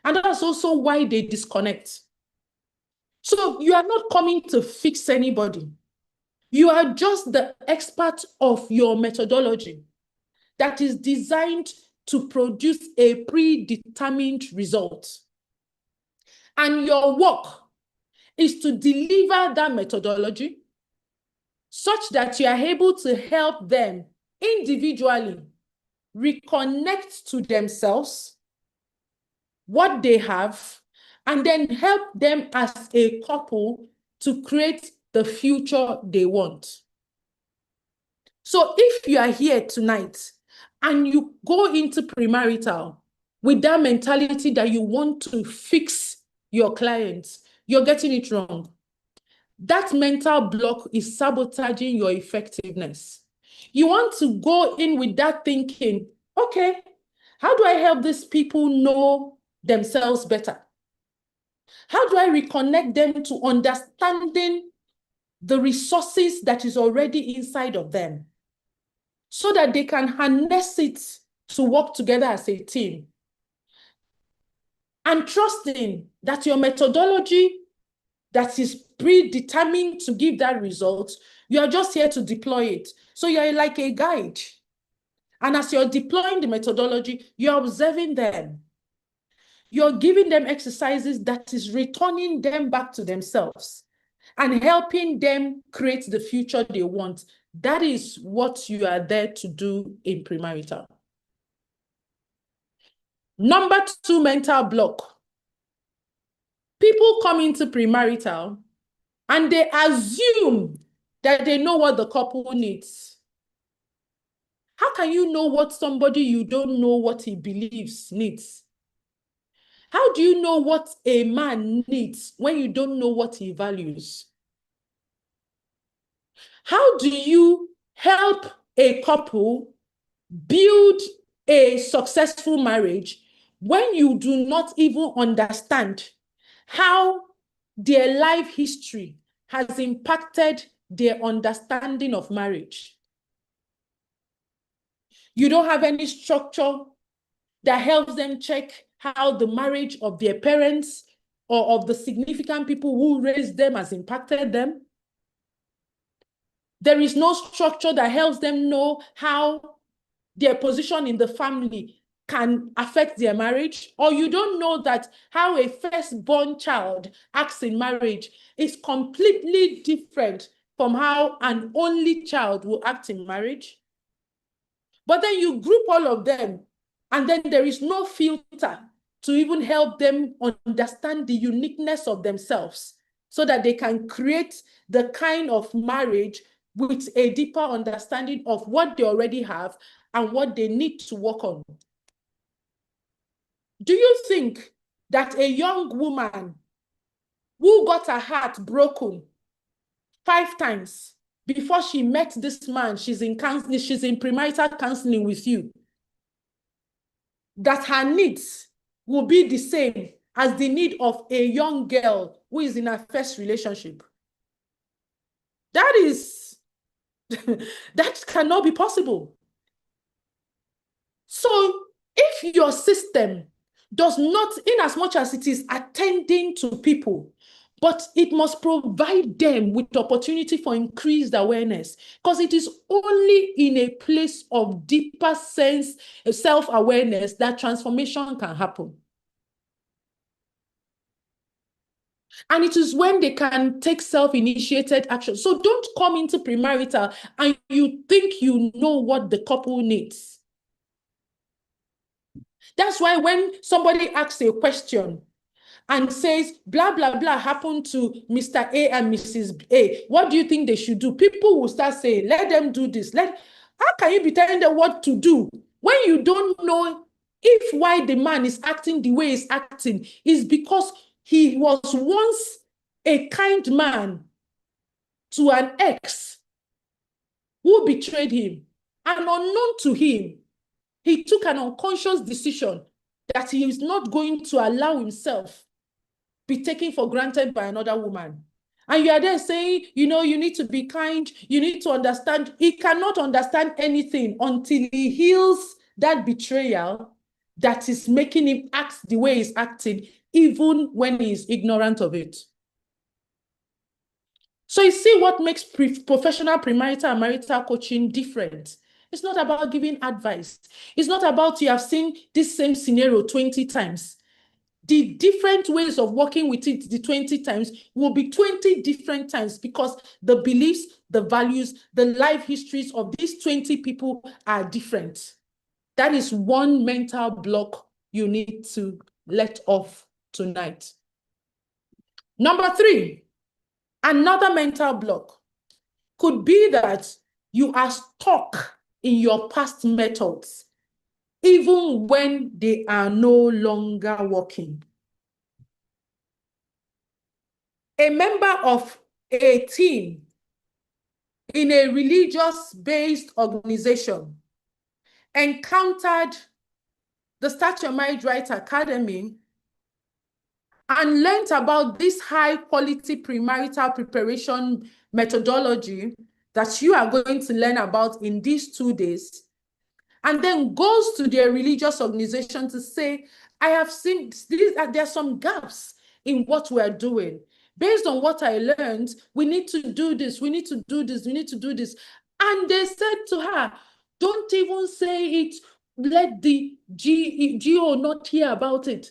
And that's also why they disconnect. So you are not coming to fix anybody. You are just the expert of your methodology that is designed to produce a predetermined result. And your work is to deliver that methodology such that you are able to help them individually reconnect to themselves, what they have, and then help them as a couple to create the future they want. So if you are here tonight and you go into premarital with that mentality that you want to fix your clients, you're getting it wrong. That mental block is sabotaging your effectiveness. You want to go in with that thinking, okay, how do I help these people know themselves better? How do I reconnect them to understanding the resources that is already inside of them so that they can harness it to work together as a team? And trusting that your methodology that is predetermined to give that result, you are just here to deploy it. So you're like a guide. And as you're deploying the methodology, you're observing them. You're giving them exercises that is returning them back to themselves and helping them create the future they want. That is what you are there to do in premarital. Number two mental block. People come into premarital and they assume that they know what the couple needs. How can you know what somebody you don't know what he believes needs? How do you know what a man needs when you don't know what he values? How do you help a couple build a successful marriage when you do not even understand how their life history has impacted their understanding of marriage? You don't have any structure that helps them check how the marriage of their parents or of the significant people who raised them has impacted them. There is no structure that helps them know how their position in the family can affect their marriage. Or you don't know that how a firstborn child acts in marriage is completely different from how an only child will act in marriage. But then you group all of them, and then there is no filter to even help them understand the uniqueness of themselves so that they can create the kind of marriage with a deeper understanding of what they already have and what they need to work on. Do you think that a young woman who got her heart broken 5 times before she met this man, she's in counseling, she's in premarital counseling with you, that her needs will be the same as the need of a young girl who is in her first relationship? That is, that cannot be possible. So if your system does not, in as much as it is attending to people, but it must provide them with opportunity for increased awareness, because it is only in a place of deeper sense, self-awareness, that transformation can happen. And it is when they can take self-initiated action. So don't come into premarital and you think you know what the couple needs. That's why when somebody asks a question and says, blah, blah, blah, happened to Mr. A and Mrs. A, what do you think they should do? People will start saying, let them do this. How can you be telling them what to do when you don't know if why the man is acting the way he's acting is because he was once a kind man to an ex who betrayed him, and unknown to him, he took an unconscious decision that he is not going to allow himself be taken for granted by another woman. And you are there saying, you know, you need to be kind, you need to understand. He cannot understand anything until he heals that betrayal that is making him act the way he's acting, even when he is ignorant of it. So you see what makes professional premarital and marital coaching different. It's not about giving advice. It's not about you have seen this same scenario 20 times. The different ways of working with it, the 20 times, will be 20 different times because the beliefs, the values, the life histories of these 20 people are different. That is one mental block you need to let off tonight. Number 3, another mental block could be that you are stuck in your past methods, even when they are no longer working. A member of a team in a religious-based organization encountered the Start Your Marriage Right Academy and learned about this high-quality premarital preparation methodology that you are going to learn about in these 2 days, and then goes to their religious organization to say, I have seen there are some gaps in what we're doing. Based on what I learned, we need to do this, we need to do this, we need to do this. And they said to her, don't even say it, let the GO not hear about it.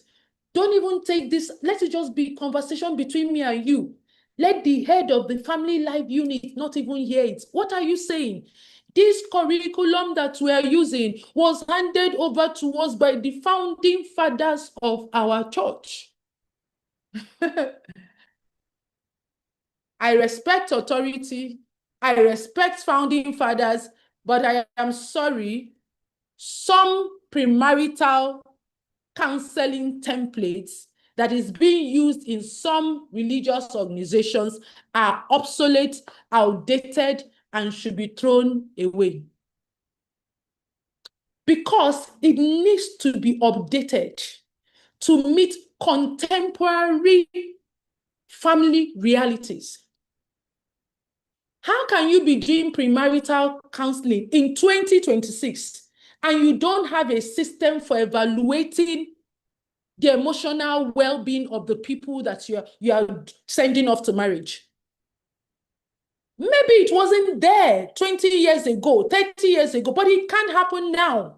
Don't even take this, let it just be conversation between me and you. Let the head of the family life unit not even hear it. What are you saying? This curriculum that we are using was handed over to us by the founding fathers of our church. I respect authority, I respect founding fathers, but I am sorry, some premarital counseling templates that is being used in some religious organizations are obsolete, outdated, and should be thrown away. Because it needs to be updated to meet contemporary family realities. How can you be doing premarital counseling in 2026 and you don't have a system for evaluating the emotional well-being of the people that you are sending off to marriage? Maybe it wasn't there 20 years ago, 30 years ago, but it can't happen now.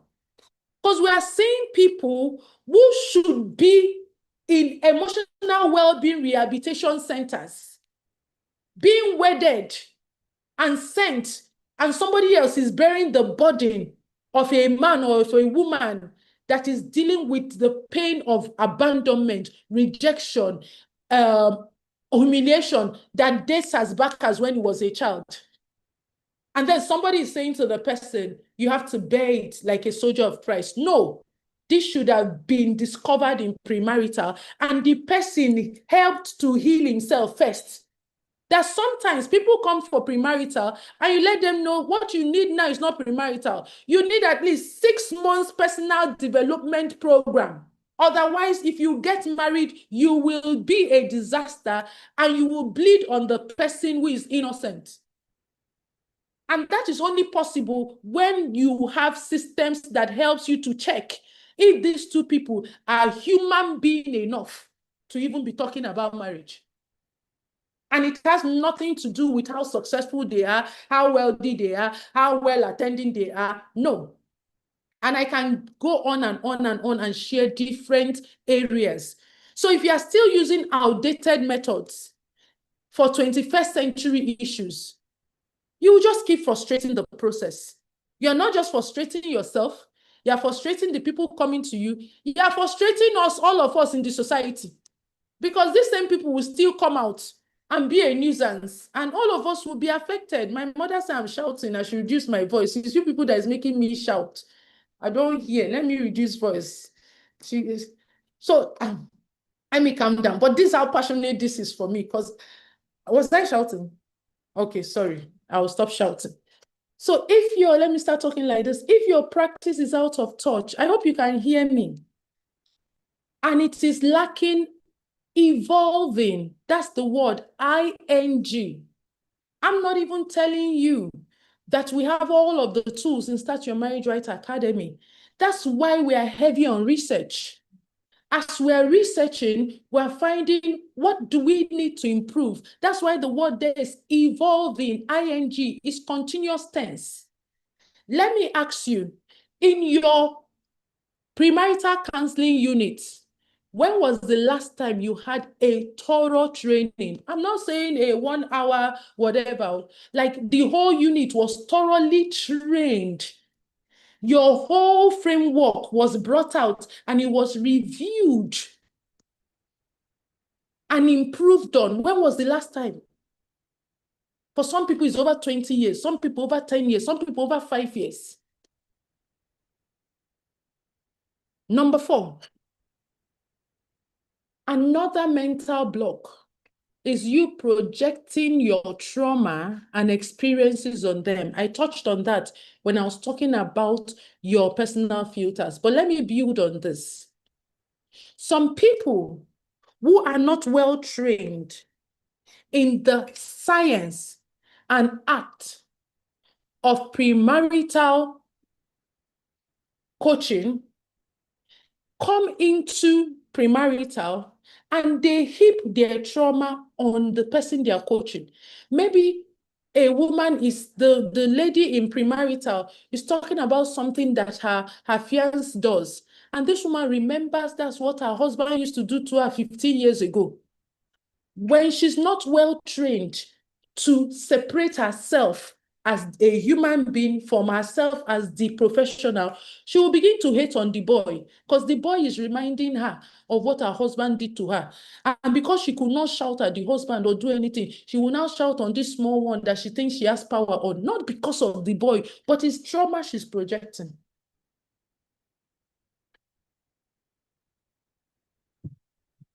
Because we are seeing people who should be in emotional well-being rehabilitation centers being wedded and sent, and somebody else is bearing the burden of a man or of a woman that is dealing with the pain of abandonment, rejection, humiliation that dates us back as when he was a child. And then somebody is saying to the person, you have to bear it like a soldier of Christ. No, this should have been discovered in premarital, and the person helped to heal himself first. That sometimes people come for premarital and you let them know what you need now is not premarital. You need at least 6 months personal development program. Otherwise, if you get married, you will be a disaster and you will bleed on the person who is innocent. And that is only possible when you have systems that helps you to check if these two people are human being enough to even be talking about marriage. And it has nothing to do with how successful they are, how wealthy they are, how well attending they are. No. And I can go on and on and on and share different areas. So if you are still using outdated methods for 21st century issues, you will just keep frustrating the process. You're not just frustrating yourself, you're frustrating the people coming to you, you're frustrating us, all of us in the society. Because these same people will still come out and be a nuisance, and all of us will be affected. My mother said I'm shouting, I should reduce my voice. It's you people that is making me shout. I don't hear. Let me reduce voice. She is so let me calm down. But this is how passionate this is for me. Because was I shouting? Okay, sorry. I will stop shouting. So if you're, let me start talking like this. If your practice is out of touch, I hope you can hear me. And it is lacking evolving. That's the word, ing. I'm not even telling you that we have all of the tools in Start Your Marriage Right Academy. That's why we are heavy on research. As we're researching, we're finding what do we need to improve. That's why the word there is evolving, ing, is continuous tense. Let me ask you, in your premarital counseling unit, when was the last time you had a thorough training? I'm not saying a 1 hour, whatever, like the whole unit was thoroughly trained. Your whole framework was brought out and it was reviewed and improved on. When was the last time? For some people, it's over 20 years. Some people over 10 years. Some people over 5 years. Number 4, another mental block is you projecting your trauma and experiences on them. I touched on that when I was talking about your personal filters, but let me build on this. Some people who are not well trained in the science and art of premarital coaching come into premarital and they heap their trauma on the person they are coaching. Maybe a woman is, the lady in premarital is talking about something that her fiancé does. And this woman remembers that's what her husband used to do to her 15 years ago. When she's not well trained to separate herself as a human being from herself as the professional, she will begin to hate on the boy because the boy is reminding her of what her husband did to her. And because she could not shout at the husband or do anything, she will now shout on this small one that she thinks she has power on, not because of the boy, but it's trauma she's projecting.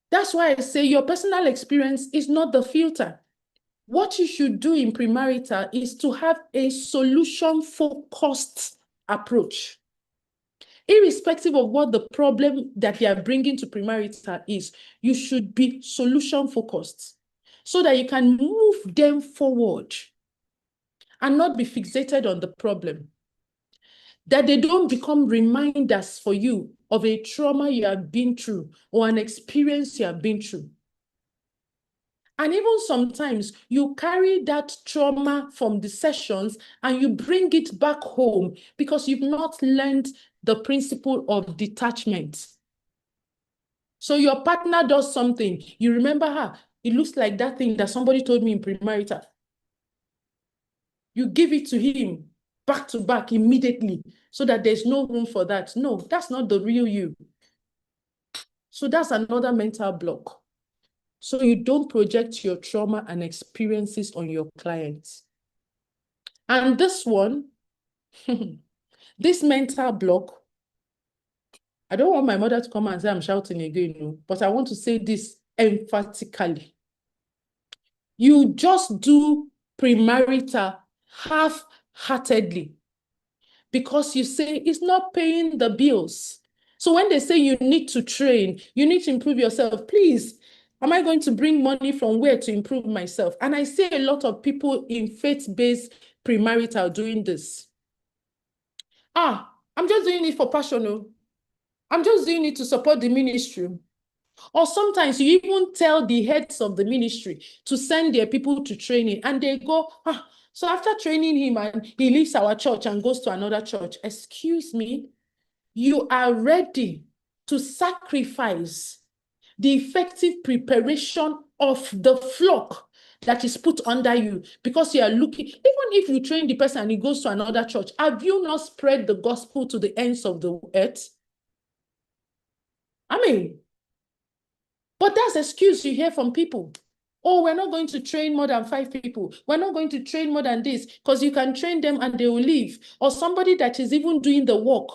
That's why I say your personal experience is not the filter. What you should do in premarital is to have a solution-focused approach. Irrespective of what the problem that you are bringing to premarital is, you should be solution-focused so that you can move them forward and not be fixated on the problem. That they don't become reminders for you of a trauma you have been through or an experience you have been through. And even sometimes you carry that trauma from the sessions and you bring it back home because you've not learned the principle of detachment. So your partner does something, you remember her, it looks like that thing that somebody told me in premarital. You give it to him, back to back immediately so that there's no room for that. No, that's not the real you. So that's another mental block. So you don't project your trauma and experiences on your clients. And this one, this mental block, I don't want my mother to come and say I'm shouting again, no, but I want to say this emphatically. You just do premarital half-heartedly because you say it's not paying the bills. So when they say you need to train, you need to improve yourself, please, am I going to bring money from where to improve myself? And I see a lot of people in faith-based premarital doing this. I'm just doing it for passion. No. I'm just doing it to support the ministry. Or sometimes you even tell the heads of the ministry to send their people to training and they go, so after training him and he leaves our church and goes to another church. Excuse me, you are ready to sacrifice the effective preparation of the flock that is put under you because you are looking, even if you train the person and he goes to another church, have you not spread the gospel to the ends of the earth? I mean, but that's the excuse you hear from people. Oh, we're not going to train more than 5 people. We're not going to train more than this because you can train them and they will leave. Or somebody that is even doing the work.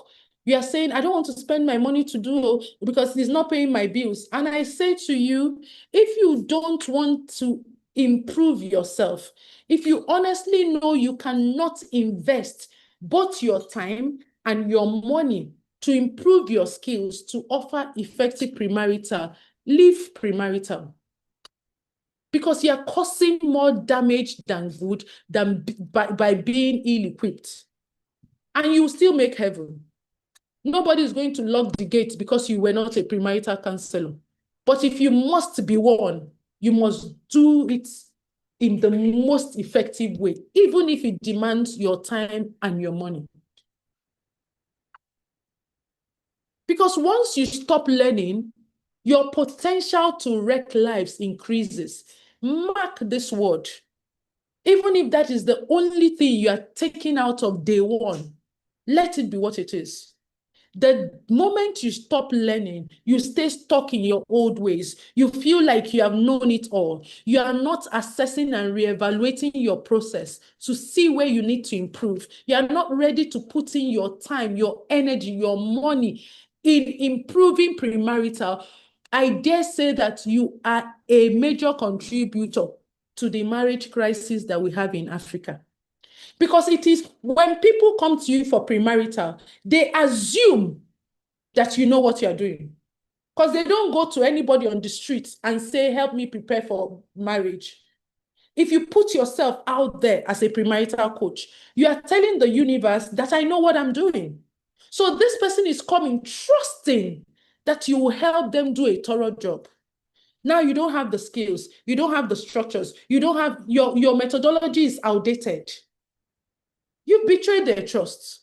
You are saying, I don't want to spend my money to do because he's not paying my bills. And I say to you, if you don't want to improve yourself, if you honestly know you cannot invest both your time and your money to improve your skills to offer effective premarital, leave premarital. Because you're causing more damage than good by being ill-equipped. And you still make heaven. Nobody is going to lock the gate because you were not a premarital counselor. But if you must be one, you must do it in the most effective way, even if it demands your time and your money. Because once you stop learning, your potential to wreck lives increases. Mark this word. Even if that is the only thing you are taking out of day one, let it be what it is. The moment you stop learning, you stay stuck in your old ways. You feel like you have known it all. You are not assessing and reevaluating your process to see where you need to improve. You are not ready to put in your time, your energy, your money in improving premarital. I dare say that you are a major contributor to the marriage crisis that we have in Africa. Because it is when people come to you for premarital, they assume that you know what you're doing. Because they don't go to anybody on the street and say, help me prepare for marriage. If you put yourself out there as a premarital coach, you are telling the universe that I know what I'm doing. So this person is coming trusting that you will help them do a thorough job. Now you don't have the skills, you don't have the structures, you don't have, your methodology is outdated. You've betrayed their trust.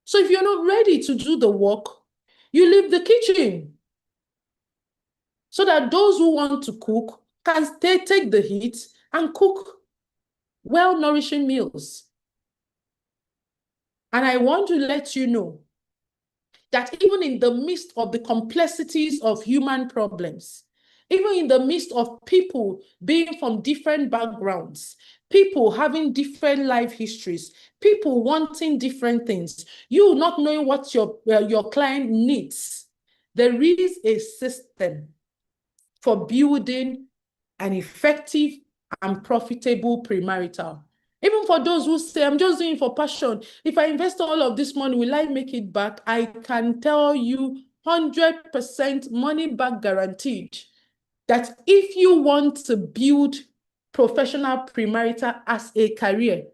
So if you're not ready to do the work, you leave the kitchen. So that those who want to cook can take the heat and cook well-nourishing meals. And I want to let you know that even in the midst of the complexities of human problems, even in the midst of people being from different backgrounds, people having different life histories, people wanting different things, you not knowing what your client needs, there is a system for building an effective and profitable premarital. Even for those who say, I'm just doing it for passion. If I invest all of this money, will I make it back? I can tell you 100% money back guaranteed that if you want to build professional premarital as a career,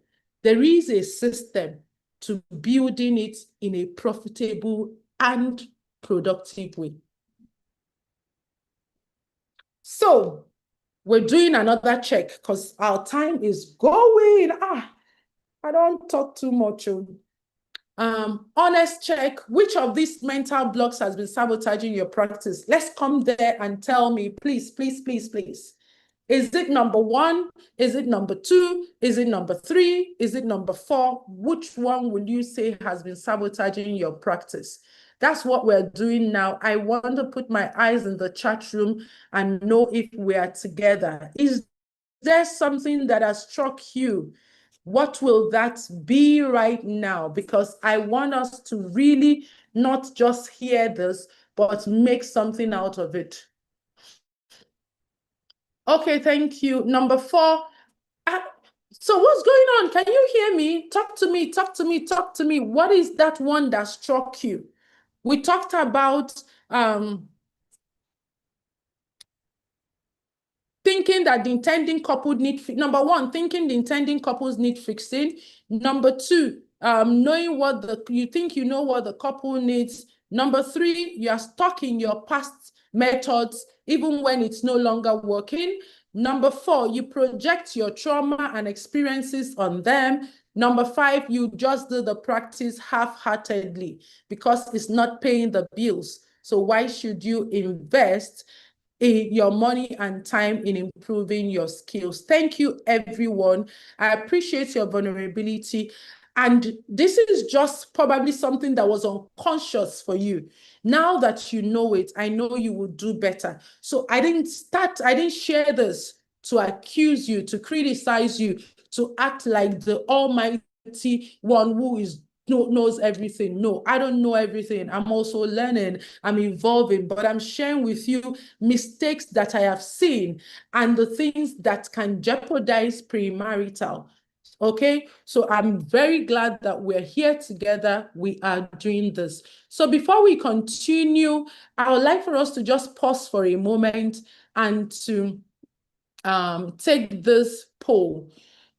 there is a system to building it in a profitable and productive way. So we're doing another check because our time is going. I don't talk too much. Honest check, which of these mental blocks has been sabotaging your practice? Let's come there and tell me, please, please, please, please. Is it number one? Is it number two? Is it number three? Is it number four? Which one would you say has been sabotaging your practice? That's what we're doing now. I want to put my eyes in the chat room and know if we are together. Is there something that has struck you? What will that be right now? Because I want us to really not just hear this, but make something out of it. Okay, thank you. Number four. Uh, so what's going on? Can you hear me? Talk to me, talk to me, talk to me. What is that one that struck you? We talked about thinking that the intending couple need, number one, thinking the intending couples need fixing. Number two, knowing what you think you know what the couple needs. Number three, you are stuck in your past methods, even when it's no longer working. Number four, you project your trauma and experiences on them. Number five, you just do the practice half-heartedly because it's not paying the bills. So why should you invest your money and time in improving your skills? Thank you, everyone. I appreciate your vulnerability. And this is just probably something that was unconscious for you. Now that you know it, I know you will do better. So I didn't share this to accuse you, to criticize you, to act like the almighty one who knows everything. No, I don't know everything. I'm also learning, I'm evolving, but I'm sharing with you mistakes that I have seen and the things that can jeopardize premarital. Okay, so I'm very glad that we're here together. We are doing this. So before we continue, I would like for us to just pause for a moment and to take this poll.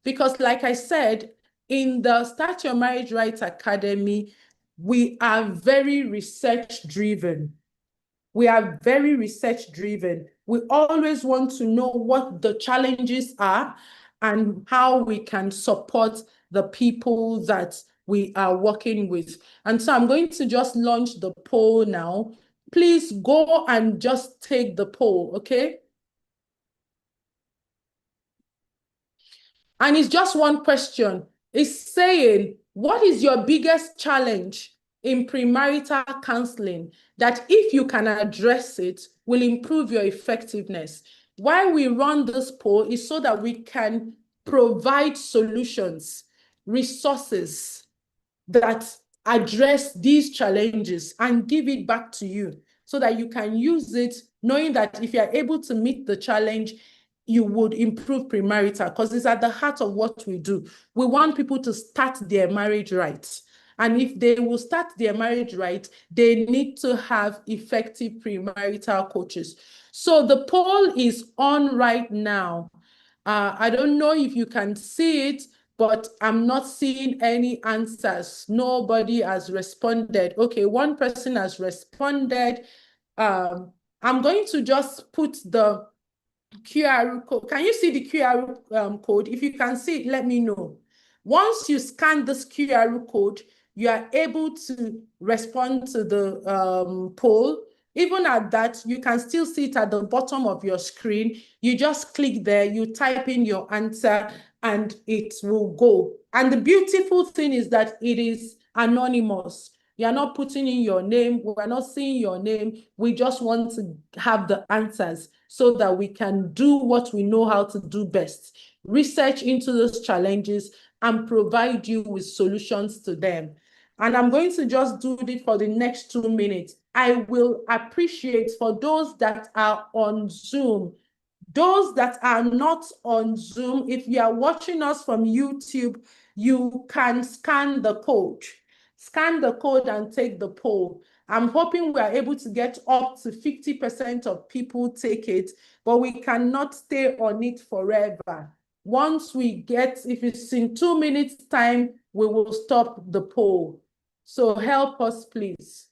Because like I said, in the Start Your Marriage Right Academy, we are very research driven. We are very research driven. We always want to know what the challenges are and how we can support the people that we are working with. And so I'm going to just launch the poll now. Please go and just take the poll, okay? And it's just one question. It's saying, what is your biggest challenge in premarital counseling that if you can address it, will improve your effectiveness? Why we run this poll is so that we can provide solutions, resources that address these challenges and give it back to you so that you can use it knowing that if you're able to meet the challenge, you would improve premarital because it's at the heart of what we do. We want people to start their marriage right. And if they will start their marriage right, they need to have effective premarital coaches. So the poll is on right now. I don't know if you can see it, but I'm not seeing any answers. Nobody has responded. Okay, one person has responded. I'm going to just put the QR code. Can you see the QR code? If you can see it, let me know. Once you scan this QR code, you are able to respond to the poll. Even at that, you can still see it at the bottom of your screen. You just click there, you type in your answer, and it will go. And the beautiful thing is that it is anonymous. You're not putting in your name. We're not seeing your name. We just want to have the answers so that we can do what we know how to do best. Research into those challenges and provide you with solutions to them. And I'm going to just do it for the next 2 minutes. I will appreciate for those that are on Zoom. Those that are not on Zoom, if you are watching us from YouTube, you can scan the code. Scan the code and take the poll. I'm hoping we are able to get up to 50% of people take it, but we cannot stay on it forever. Once we get, if it's in 2 minutes time, we will stop the poll. So help us, please.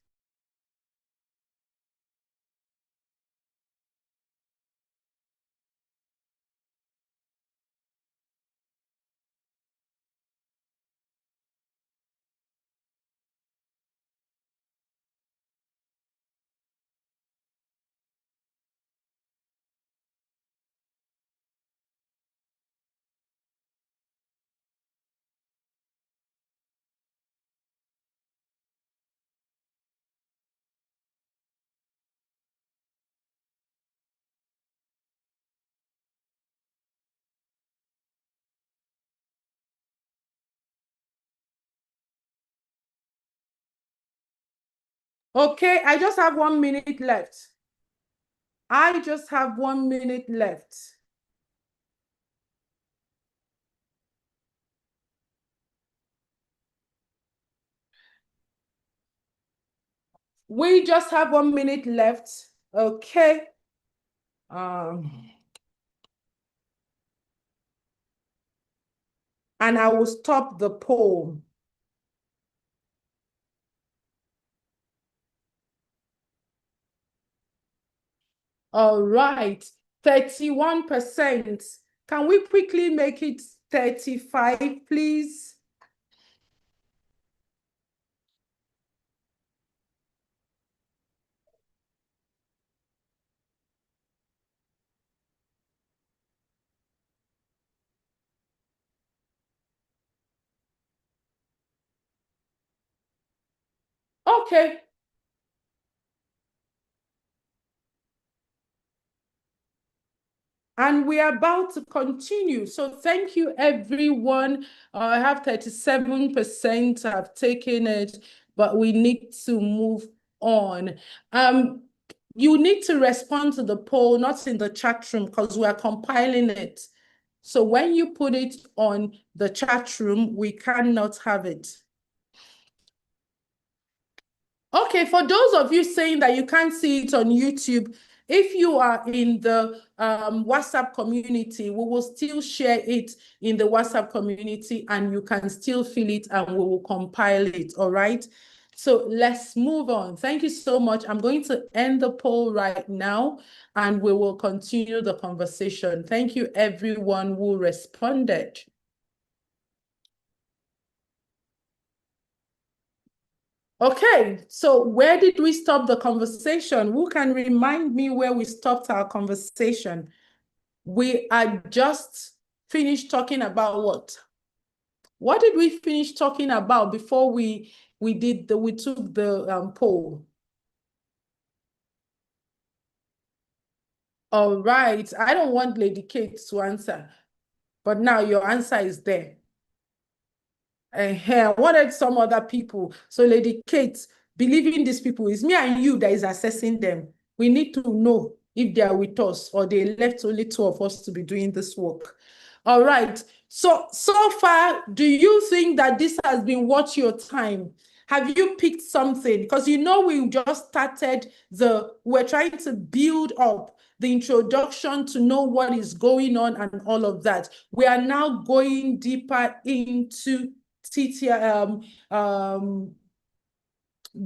Okay, I just have 1 minute left. I just have 1 minute left. We just have 1 minute left. Okay. And I will stop the poll. All right, 31%. Can we quickly make it 35, please? Okay. And we are about to continue. So thank you, everyone. I have 37% have taken it, but we need to move on. You need to respond to the poll, not in the chat room, because we are compiling it. So when you put it on the chat room, we cannot have it. Okay, for those of you saying that you can't see it on YouTube, if you are in the WhatsApp community, we will still share it in the WhatsApp community and you can still fill it and we will compile it, all right? So let's move on. Thank you so much. I'm going to end the poll right now and we will continue the conversation. Thank you, everyone who responded. Okay, so where did we stop the conversation? Who can remind me where we stopped our conversation? We are just finished talking about what? What did we finish talking about before we took the poll? All right, I don't want Lady Kate to answer, but now your answer is there. I wanted some other people. So Lady Kate, believing these people, is me and you that is assessing them. We need to know if they are with us or they left only two of us to be doing this work. All right. So far, do you think that this has been worth your time? Have you picked something? Because you know we just started we're trying to build up the introduction to know what is going on and all of that. We are now going deeper into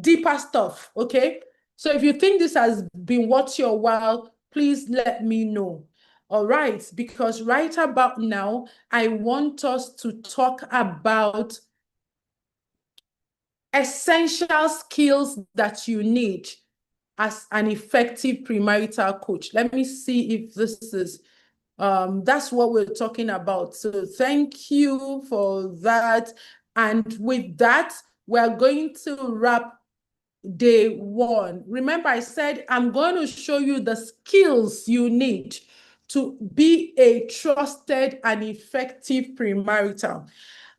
deeper stuff, okay? So if you think this has been worth your while, please let me know. All right, because right about now, I want us to talk about essential skills that you need as an effective premarital coach. Let me see if this is that's what we're talking about. So thank you for that. And with that, we're going to wrap day one. Remember, I said I'm going to show you the skills you need to be a trusted and effective premarital.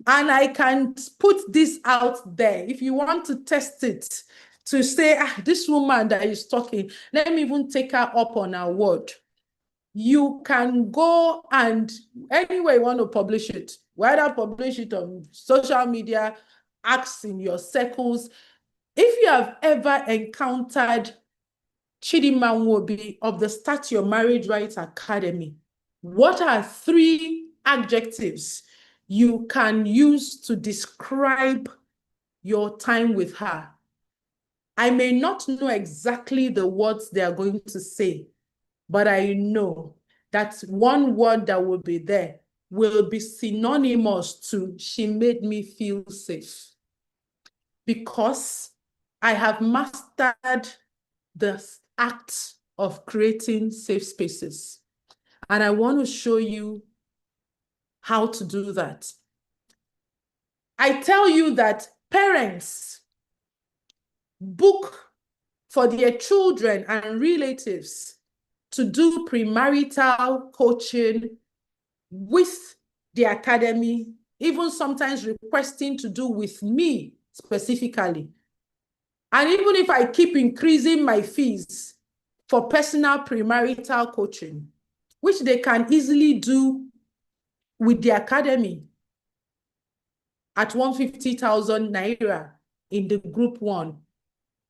And I can put this out there. If you want to test it, to say, this woman that is talking, let me even take her up on her word. You can go and anywhere you want to publish it, whether publish it on social media, ask in your circles. If you have ever encountered Chidinma Nwobi of the Start Your Marriage Right Academy, what are 3 adjectives you can use to describe your time with her? I may not know exactly the words they are going to say, but I know that one word that will be there will be synonymous to she made me feel safe. Because I have mastered the act of creating safe spaces. And I want to show you how to do that. I tell you that parents book for their children and relatives to do premarital coaching with the academy, even sometimes requesting to do with me specifically. And even if I keep increasing my fees for personal premarital coaching, which they can easily do with the academy at 150,000 naira in the group one.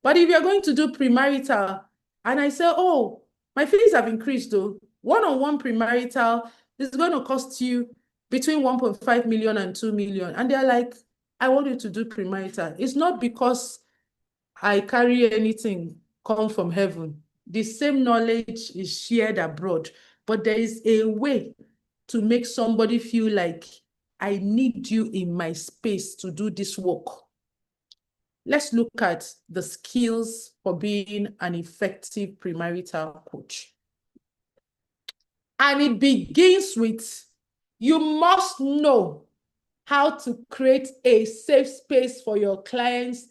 But if you're going to do premarital, and I say, oh, my fees have increased though, one-on-one premarital is going to cost you between 1.5 million and 2 million. And they're like, I want you to do premarital. It's not because I carry anything come from heaven. The same knowledge is shared abroad, but there is a way to make somebody feel like I need you in my space to do this work. Let's look at the skills for being an effective premarital coach. And it begins with, you must know how to create a safe space for your clients,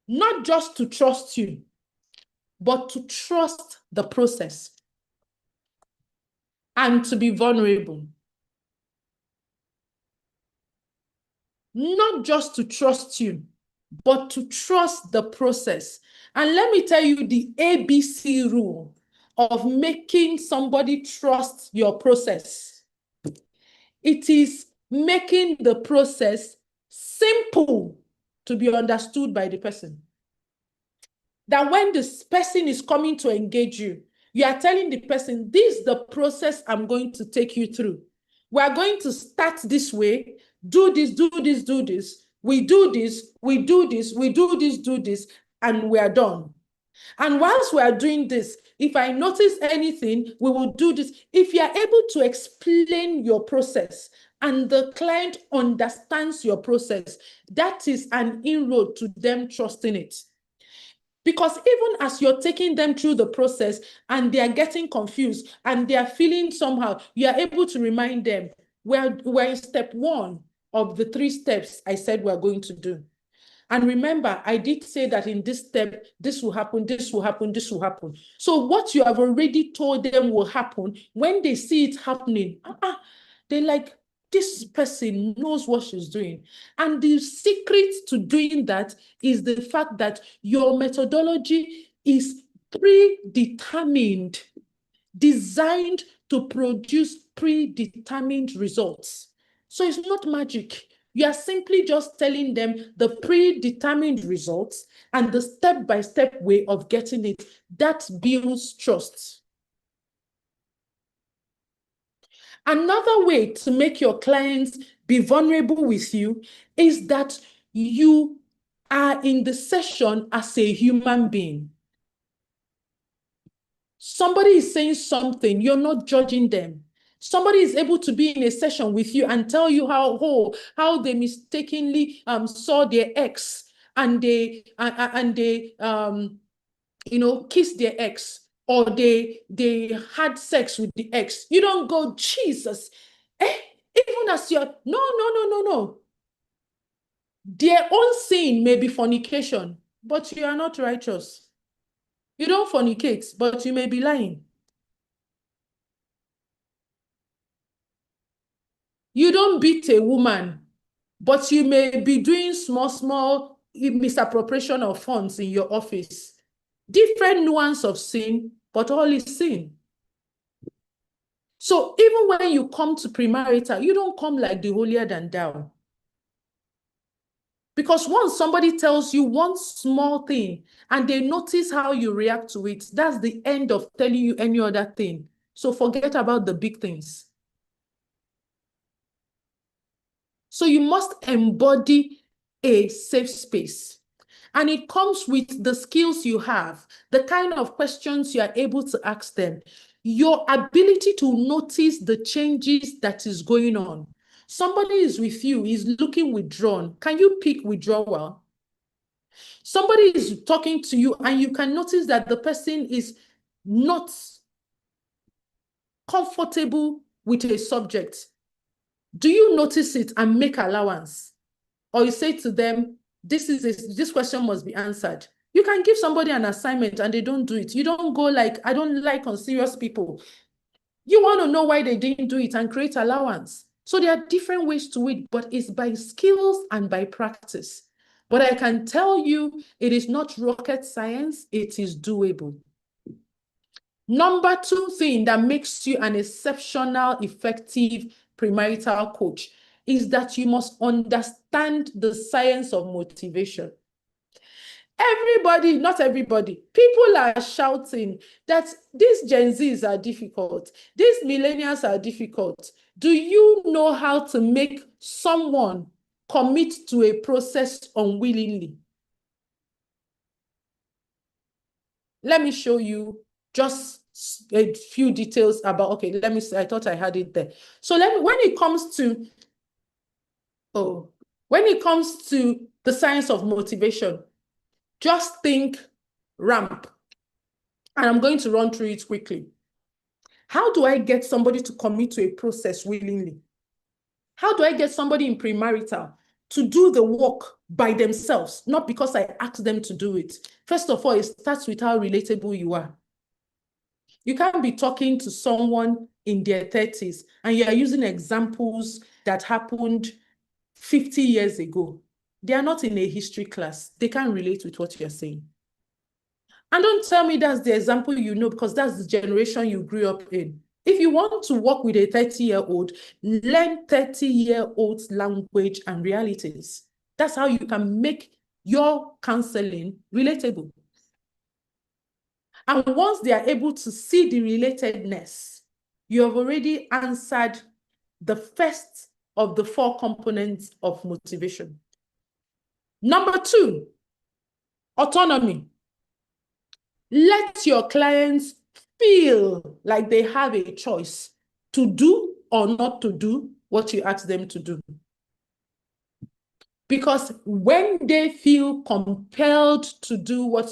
not just to trust you, but to trust the process and to be vulnerable. Not just to trust you, but to trust the process. And let me tell you the ABC rule of making somebody trust your process. It is making the process simple to be understood by the person. That when this person is coming to engage you, you are telling the person, this is the process I'm going to take you through. We are going to start this way, do this, do this, do this. We do this, we do this, we do this, do this, and we are done. And whilst we are doing this, if I notice anything, we will do this. If you are able to explain your process and the client understands your process, that is an inroad to them trusting it. Because even as you're taking them through the process and they are getting confused and they are feeling somehow, you are able to remind them, we're in step one of the 3 steps I said we're going to do. And remember, I did say that in this step, this will happen, this will happen, this will happen. So what you have already told them will happen, when they see it happening, they're like, this person knows what she's doing. And the secret to doing that is the fact that your methodology is predetermined, designed to produce predetermined results. So it's not magic. You are simply just telling them the predetermined results and the step-by-step way of getting it. That builds trust. Another way to make your clients be vulnerable with you is that you are in the session as a human being. Somebody is saying something, you're not judging them. Somebody is able to be in a session with you and tell you how they mistakenly saw their ex and they kissed their ex, or they had sex with the ex. You don't go, Jesus, even as you're, no. Their own sin may be fornication, but you are not righteous. You don't fornicate, but you may be lying. You don't beat a woman, but you may be doing small misappropriation of funds in your office. Different nuance of sin, but all is sin. So even when you come to premarital, you don't come like the holier than thou. Because once somebody tells you one small thing and they notice how you react to it, that's the end of telling you any other thing. So forget about the big things. So you must embody a safe space. And it comes with the skills you have, the kind of questions you are able to ask them, your ability to notice the changes that is going on. Somebody is with you, is looking withdrawn. Can you pick withdrawal? Somebody is talking to you and you can notice that the person is not comfortable with a subject. Do you notice it and make allowance? Or you say to them, this question must be answered. You can give somebody an assignment and they don't do it. You don't go like, I don't like unserious people. You want to know why they didn't do it and create allowance. So there are different ways to it, but it's by skills and by practice. But I can tell you, it is not rocket science, it is doable. Number two thing that makes you an exceptional, effective premarital coach is that you must understand the science of motivation. Everybody, not everybody, people are shouting that these Gen Zs are difficult, these millennials are difficult. Do you know how to make someone commit to a process unwillingly? Let me show you just a few details about, okay, let me see, I thought I had it there. So when it comes to the science of motivation, just think ramp. And I'm going to run through it quickly. How do I get somebody to commit to a process willingly? How do I get somebody in premarital to do the work by themselves, not because I asked them to do it? First of all, it starts with how relatable you are. You can't be talking to someone in their 30s and you are using examples that happened 50 years ago. They are not in a history class. They can't relate with what you're saying. And don't tell me that's the example you know, because that's the generation you grew up in. If you want to work with a 30-year-old, learn 30-year-old's language and realities. That's how you can make your counseling relatable. And once they are able to see the relatedness, you have already answered the first of the 4 components of motivation. Number 2, autonomy. Let your clients feel like they have a choice to do or not to do what you ask them to do. Because when they feel compelled to do what,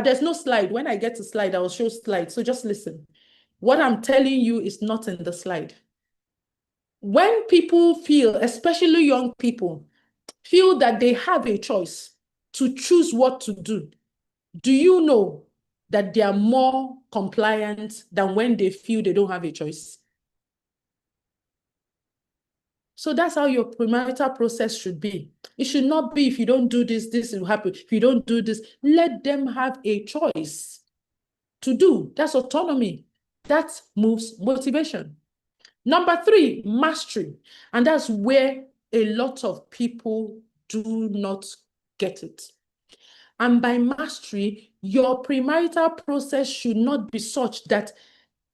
there's no slide. When I get to slide, I will show slides. So just listen. What I'm telling you is not in the slide. When people feel, especially young people, feel that they have a choice to choose what to do you know that they are more compliant than when they feel they don't have a choice? So that's how your premarital process should be. It should not be, if you don't do this, this will happen. If you don't do this, let them have a choice to do. That's autonomy. That moves motivation. Number 3, mastery. And that's where a lot of people do not get it. And by mastery, your premarital process should not be such that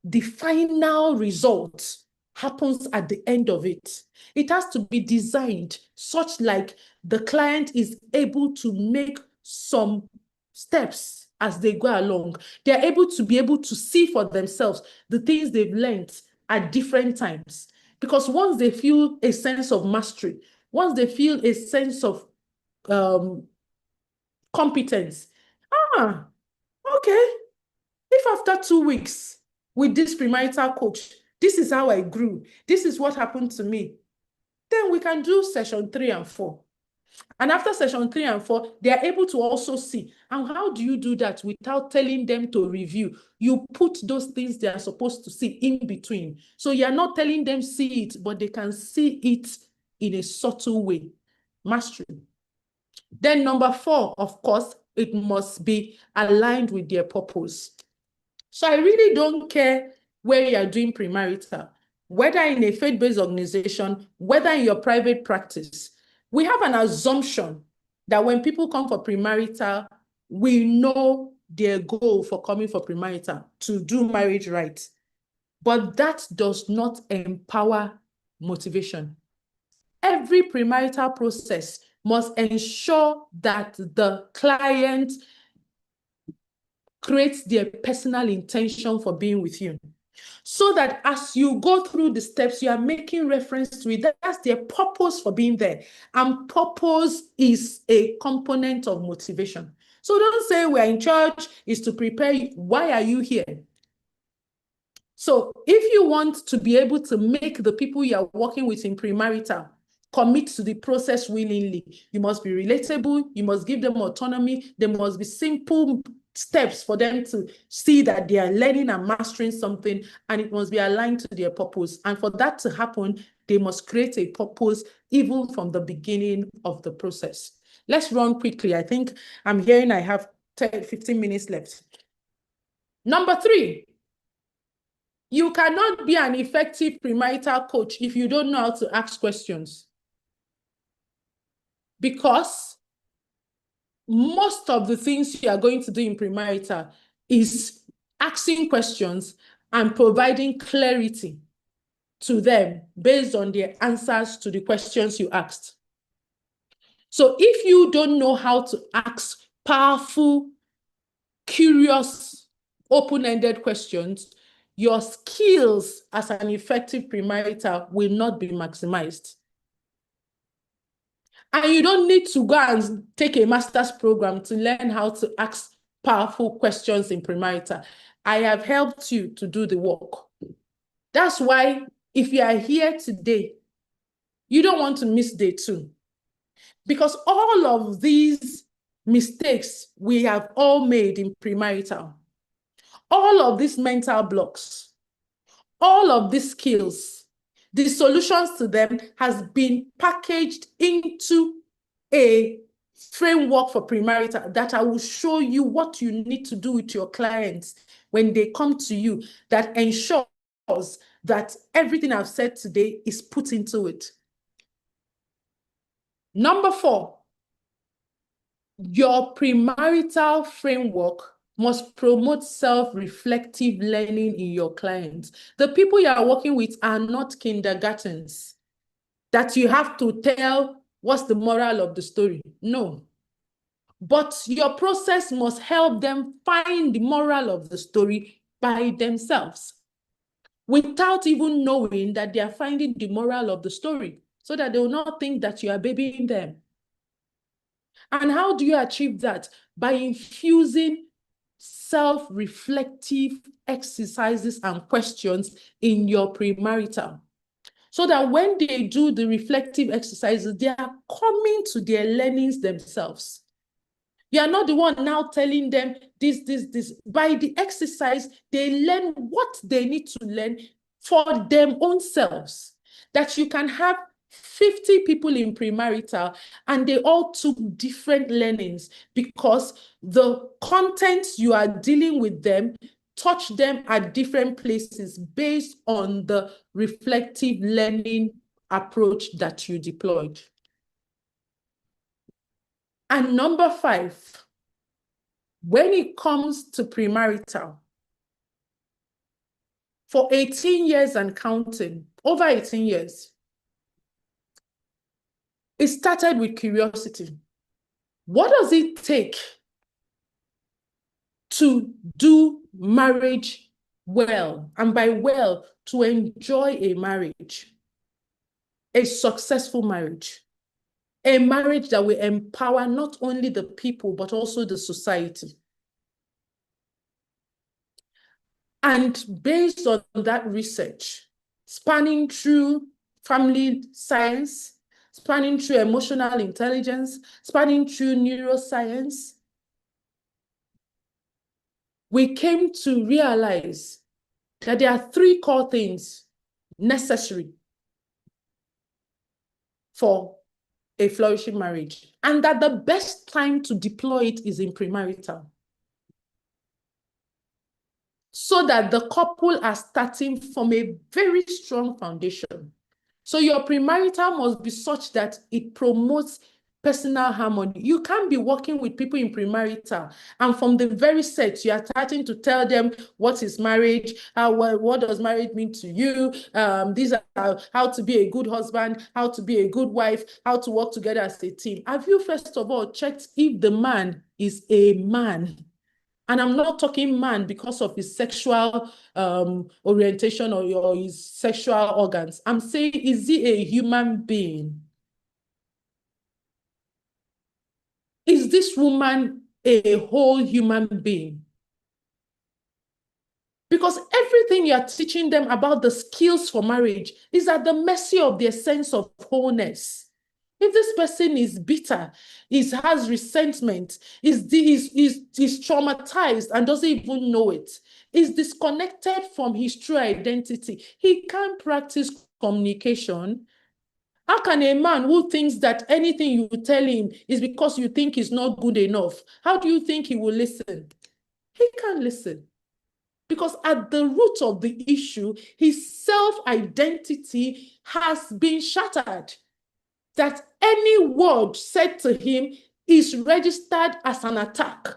the final result happens at the end of it. It has to be designed such like the client is able to make some steps as they go along. They're able to see for themselves the things they've learned at different times. Because once they feel a sense of mastery, once they feel a sense of competence, okay, if after 2 weeks with this premarital coach, this is how I grew, this is what happened to me, then we can do session 3 and 4. And after session 3 and 4, they are able to also see. And how do you do that without telling them to review? You put those things they are supposed to see in between. So you're not telling them see it, but they can see it in a subtle way. Mastery. Then number 4, of course, it must be aligned with their purpose. So I really don't care where you are doing premarital, whether in a faith-based organization, whether in your private practice. We have an assumption that when people come for premarital, we know their goal for coming for premarital, to do marriage right. But that does not empower motivation. Every premarital process must ensure that the client creates their personal intention for being with you. So that as you go through the steps, you are making reference to it. That's their purpose for being there. And purpose is a component of motivation. So don't say we're in church, is to prepare you. Why are you here? So if you want to be able to make the people you are working with in premarital commit to the process willingly, you must be relatable, you must give them autonomy, there must be simple steps for them to see that they are learning and mastering something, and it must be aligned to their purpose. And for that to happen, they must create a purpose even from the beginning of the process. Let's run quickly. I think I'm hearing I have 10, 15 minutes left. Number 3, you cannot be an effective premarital coach if you don't know how to ask questions. Because most of the things you are going to do in premarital is asking questions and providing clarity to them based on their answers to the questions you asked. So if you don't know how to ask powerful, curious, open-ended questions, your skills as an effective premarital will not be maximized. And you don't need to go and take a master's program to learn how to ask powerful questions in premarital. I have helped you to do the work. That's why if you are here today, you don't want to miss day 2. Because all of these mistakes we have all made in premarital, all of these mental blocks, all of these skills, the solutions to them has been packaged into a framework for premarital that I will show you what you need to do with your clients when they come to you, that ensures that everything I've said today is put into it. Number 4, your premarital framework must promote self-reflective learning in your clients. The people you are working with are not kindergartens that you have to tell what's the moral of the story. No. But your process must help them find the moral of the story by themselves without even knowing that they are finding the moral of the story, so that they will not think that you are babying them. And how do you achieve that? By infusing self-reflective exercises and questions in your premarital, so that when they do the reflective exercises, they are coming to their learnings themselves. You are not the one now telling them this. By the exercise, they learn what they need to learn for their own selves. That you can have 50 people in premarital and they all took different learnings because the content you are dealing with them touch them at different places based on the reflective learning approach that you deployed. And number 5, when it comes to premarital, for 18 years and counting, over 18 years, it started with curiosity. What does it take to do marriage well? And by well, to enjoy a marriage, a successful marriage, a marriage that will empower not only the people, but also the society. And based on that research, spanning through family science, spanning through emotional intelligence, spanning through neuroscience, we came to realize that there are 3 core things necessary for a flourishing marriage, and that the best time to deploy it is in premarital, so that the couple are starting from a very strong foundation. So your premarital must be such that it promotes personal harmony. You can't be working with people in premarital and from the very set, you are starting to tell them what is marriage, what does marriage mean to you, these are how to be a good husband, how to be a good wife, how to work together as a team. Have you first of all checked if the man is a man? And I'm not talking man because of his sexual orientation or his sexual organs. I'm saying, is he a human being? Is this woman a whole human being? Because everything you're teaching them about the skills for marriage is at the mercy of their sense of wholeness. If this person is bitter, has resentment, is traumatized and doesn't even know it, is disconnected from his true identity, he can't practice communication How can a man who thinks that anything you tell him is because you think he's not good enough, how do you think he will listen? He can't listen. Because at the root of the issue, his self-identity has been shattered. That any word said to him is registered as an attack.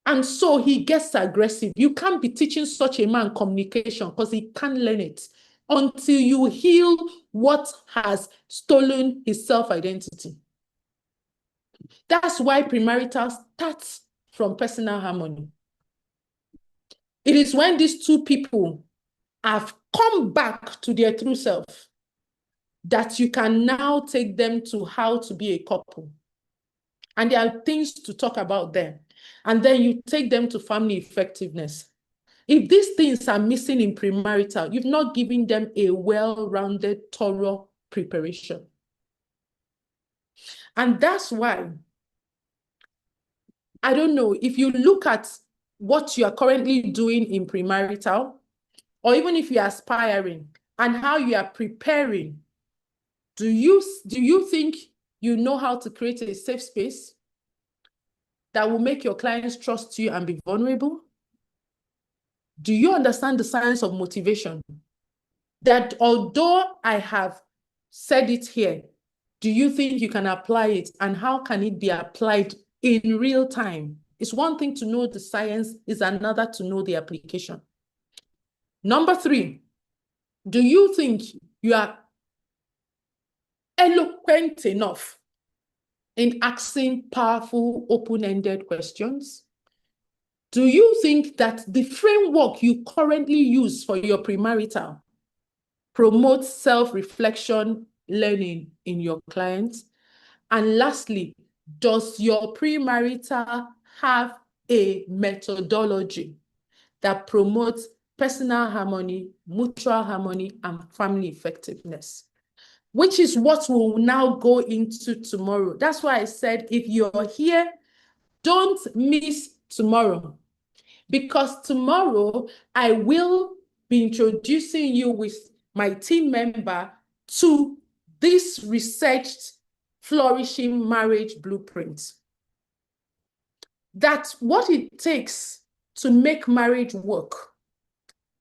And so he gets aggressive. You can't be teaching such a man communication because he can't learn it until you heal what has stolen his self-identity. That's why premarital starts from personal harmony. It is when these two people have come back to their true self that you can now take them to how to be a couple. And there are things to talk about there. And then you take them to family effectiveness. If these things are missing in premarital, you've not given them a well-rounded, thorough preparation. And that's why, I don't know, if you look at what you are currently doing in premarital, or even if you're aspiring and how you are preparing, do you think you know how to create a safe space that will make your clients trust you and be vulnerable? Do you understand the science of motivation? That although I have said it here, do you think you can apply it? And how can it be applied in real time? It's one thing to know the science, it's another to know the application. Number 3, do you think you are eloquent enough in asking powerful, open-ended questions? Do you think that the framework you currently use for your premarital promotes self-reflection learning in your clients? And lastly, does your premarital have a methodology that promotes personal harmony, mutual harmony, and family effectiveness? Which is what we'll now go into tomorrow. That's why I said, if you're here, don't miss tomorrow. Because tomorrow, I will be introducing you with my team member to this researched flourishing marriage blueprint. That what it takes to make marriage work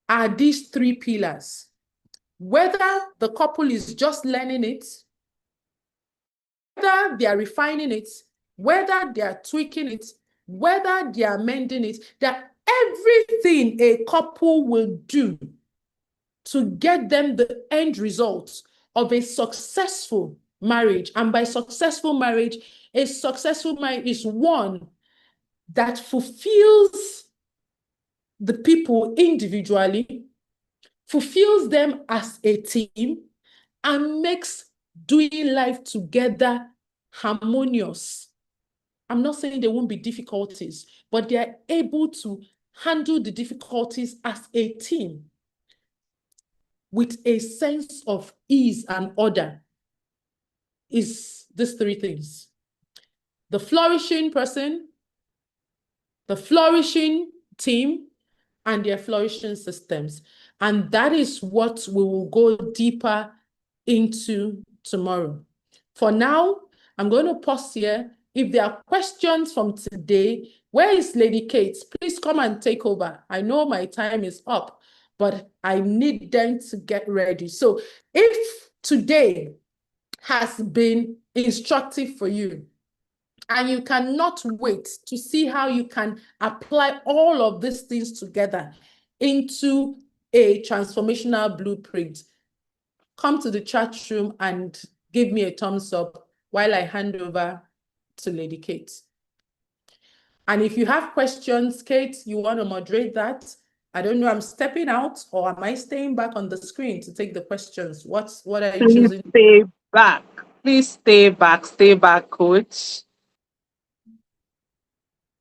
are these 3 pillars. Whether the couple is just learning it, whether they are refining it, whether they are tweaking it, whether they are amending it, that everything a couple will do to get them the end result of a successful marriage. And by successful marriage, a successful marriage is one that fulfills the people individually, fulfills them as a team, and makes doing life together harmonious. I'm not saying there won't be difficulties, but they are able to handle the difficulties as a team with a sense of ease and order. Is these 3 things: the flourishing person, the flourishing team, and their flourishing systems. And that is what we will go deeper into tomorrow. For now, I'm going to pause here. If there are questions from today, where is Lady Kate? Please come and take over. I know my time is up, but I need them to get ready. So if today has been instructive for you, and you cannot wait to see how you can apply all of these things together into a transformational blueprint, come to the chat room and give me a thumbs up while I hand over to Lady Kate. And if you have questions, Kate, you want to moderate that? I don't know, I'm stepping out, or am I staying back on the screen to take the questions? What are you Please choosing? stay back. Please stay back. Stay back, coach.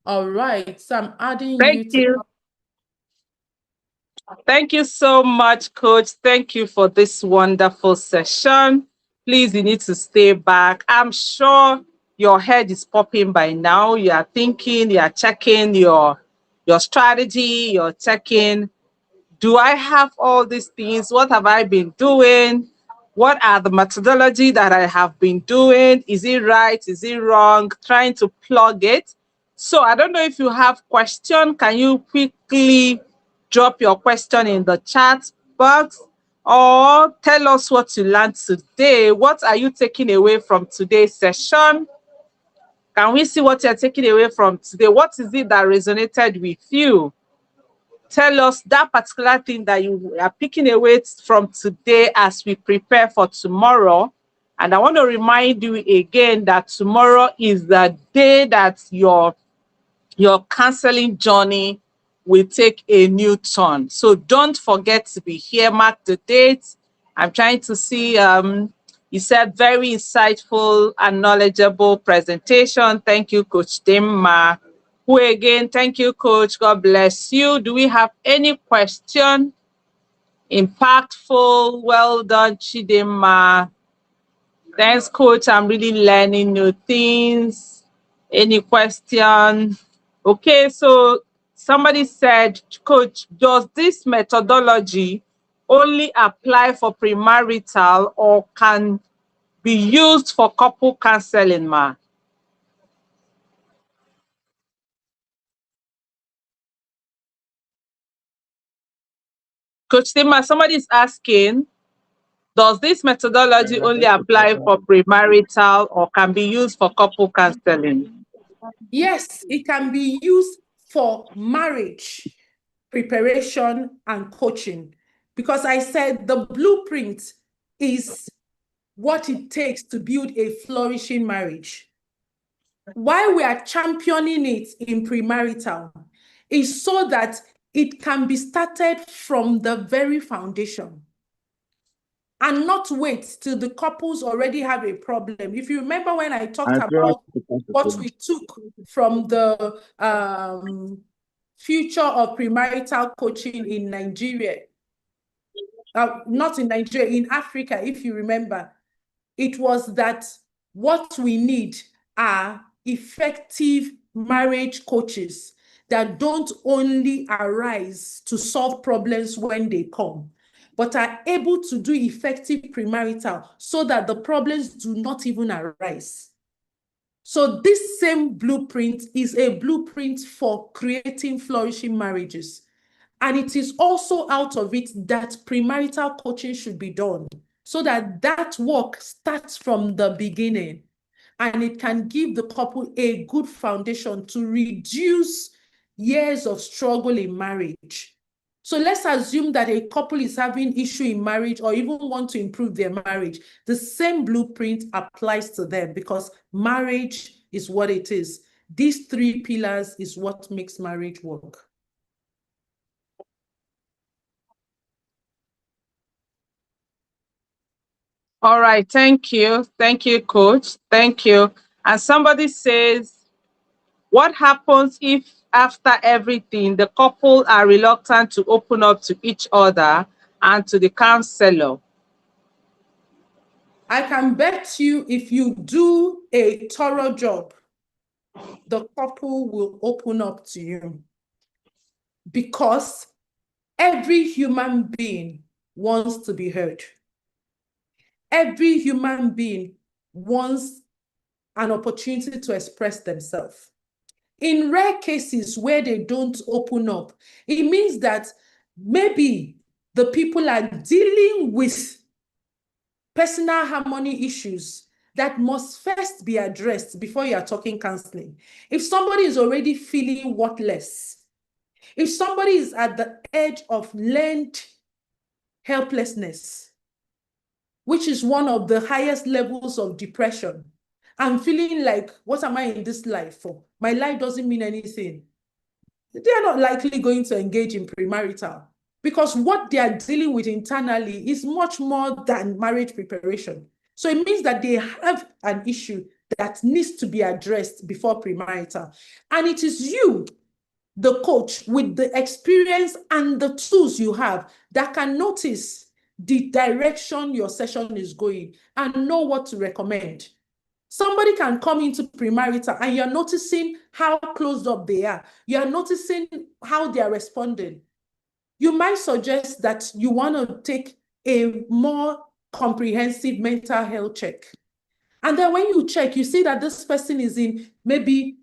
All right, so I'm adding Thank you to. you. Thank you so much, coach. Thank you for this wonderful session. Please, you need to stay back. I'm sure your head is popping by now. You are thinking, you are checking your strategy, you're checking, do I have all these things? What have I been doing? What are the methodology that I have been doing? Is it right? Is it wrong? Trying to plug it. So I don't know if you have question. Can you quickly drop your question in the chat box or tell us what you learned today? What are you taking away from today's session? Can we see what you're taking away from today? What is it that resonated with you? Tell us that particular thing that you are picking away from today as we prepare for tomorrow. And I want to remind you again that tomorrow is the day that your counseling journey will take a new turn. So don't forget to be here. Mark the date. I'm trying to see, you said very insightful and knowledgeable presentation. Thank you, Coach Demma. Who again, thank you, Coach. God bless you. Do we have any question? Impactful. Well done, Chidema. Thanks, Coach. I'm really learning new things. Any question? Okay, so somebody said, Coach, does this methodology only apply for premarital or can be used for couple counseling, ma? Coach Tima, somebody is asking, does this methodology only apply for premarital or can be used for couple counseling? Yes, it can be used for marriage preparation and coaching, because I said the blueprint is what it takes to build a flourishing marriage. Why we are championing it in premarital is so that it can be started from the very foundation and not wait till the couples already have a problem. If you remember when I talked about what we took from the future of premarital coaching in Nigeria, not in Nigeria, in Africa, if you remember, it was that what we need are effective marriage coaches that don't only arise to solve problems when they come, but are able to do effective premarital so that the problems do not even arise. So this same blueprint is a blueprint for creating flourishing marriages. And it is also out of it that premarital coaching should be done, so that that work starts from the beginning and it can give the couple a good foundation to reduce years of struggle in marriage. So let's assume that a couple is having issue in marriage or even want to improve their marriage. The same blueprint applies to them because marriage is what it is. These three pillars is what makes marriage work. All right, thank you. Thank you, Coach. Thank you. And somebody says, what happens if after everything, the couple are reluctant to open up to each other and to the counselor? I can bet you if you do a thorough job, the couple will open up to you, because every human being wants to be heard. Every human being wants an opportunity to express themselves. In rare cases where they don't open up, it means that maybe the people are dealing with personal harmony issues that must first be addressed before you are talking counseling. If somebody is already feeling worthless, if somebody is at the edge of learned helplessness, which is one of the highest levels of depression, I'm feeling like, what am I in this life for? My life doesn't mean anything. They are not likely going to engage in premarital, because what they are dealing with internally is much more than marriage preparation. So it means that they have an issue that needs to be addressed before premarital. And it is you, the coach, with the experience and the tools you have, that can notice the direction your session is going and know what to recommend. Somebody can come into premarital and you're noticing how closed up they are. You're noticing how they are responding. You might suggest that you want to take a more comprehensive mental health check. And then when you check, you see that this person is in maybe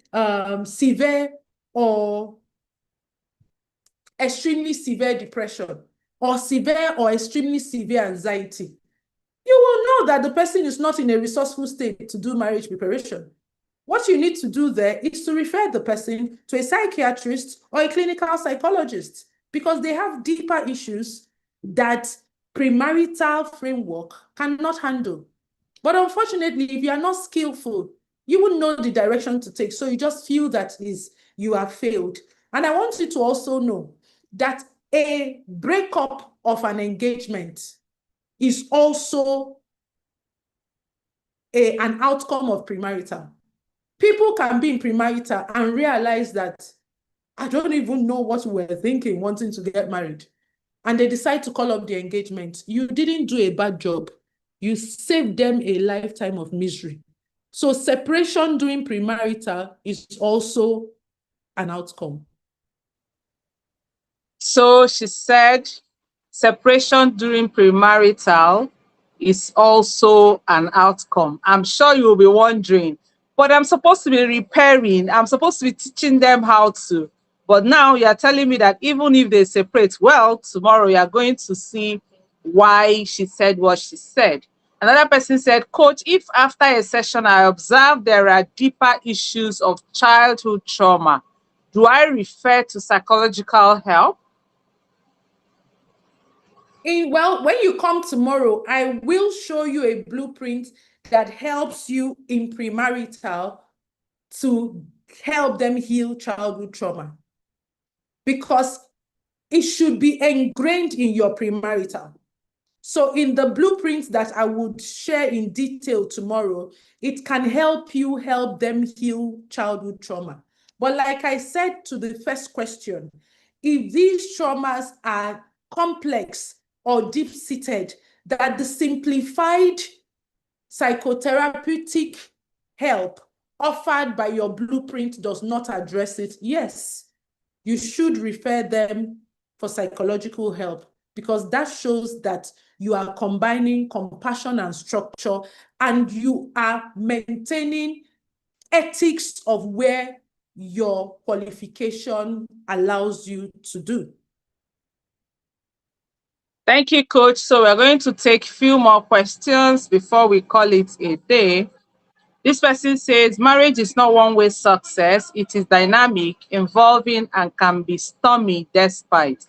severe or extremely severe depression, or severe or extremely severe anxiety. You will know that the person is not in a resourceful state to do marriage preparation. What you need to do there is to refer the person to a psychiatrist or a clinical psychologist, because they have deeper issues that premarital framework cannot handle. But unfortunately, if you are not skillful, you wouldn't know the direction to take. So you just feel that you have failed. And I want you to also know that a breakup of an engagement is also an outcome of premarital. People can be in premarital and realize that I don't even know what we were thinking, wanting to get married. And they decide to call up the engagement. You didn't do a bad job. You saved them a lifetime of misery. So separation during premarital is also an outcome. So she said separation during premarital is also an outcome. I'm sure you'll be wondering, but I'm supposed to be repairing, I'm supposed to be teaching them how to. But now you're telling me that even if they separate, well, tomorrow you're going to see why she said what she said. Another person said, Coach, if after a session I observe there are deeper issues of childhood trauma, do I refer to psychological help? Well, when you come tomorrow, I will show you a blueprint that helps you in premarital to help them heal childhood trauma, because it should be ingrained in your premarital. So in the blueprint that I would share in detail tomorrow, it can help you help them heal childhood trauma. But like I said to the first question, if these traumas are complex or deep-seated, that the simplified psychotherapeutic help offered by your blueprint does not address it, yes, you should refer them for psychological help, because that shows that you are combining compassion and structure, and you are maintaining ethics of where your qualification allows you to do. Thank you, Coach. So we're going to take a few more questions before we call it a day. This person says, marriage is not one-way success. It is dynamic, involving, and can be stormy despite.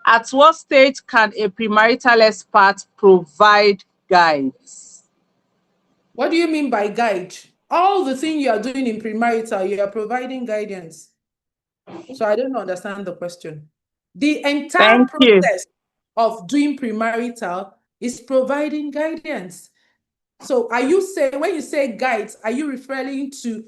At what stage can a premarital expert provide guides? What do you mean by guide? All the thing you are doing in premarital, you are providing guidance. So I don't understand the question. The entire Thank you. process of doing premarital is providing guidance. So are you saying, when you say guides, are you referring to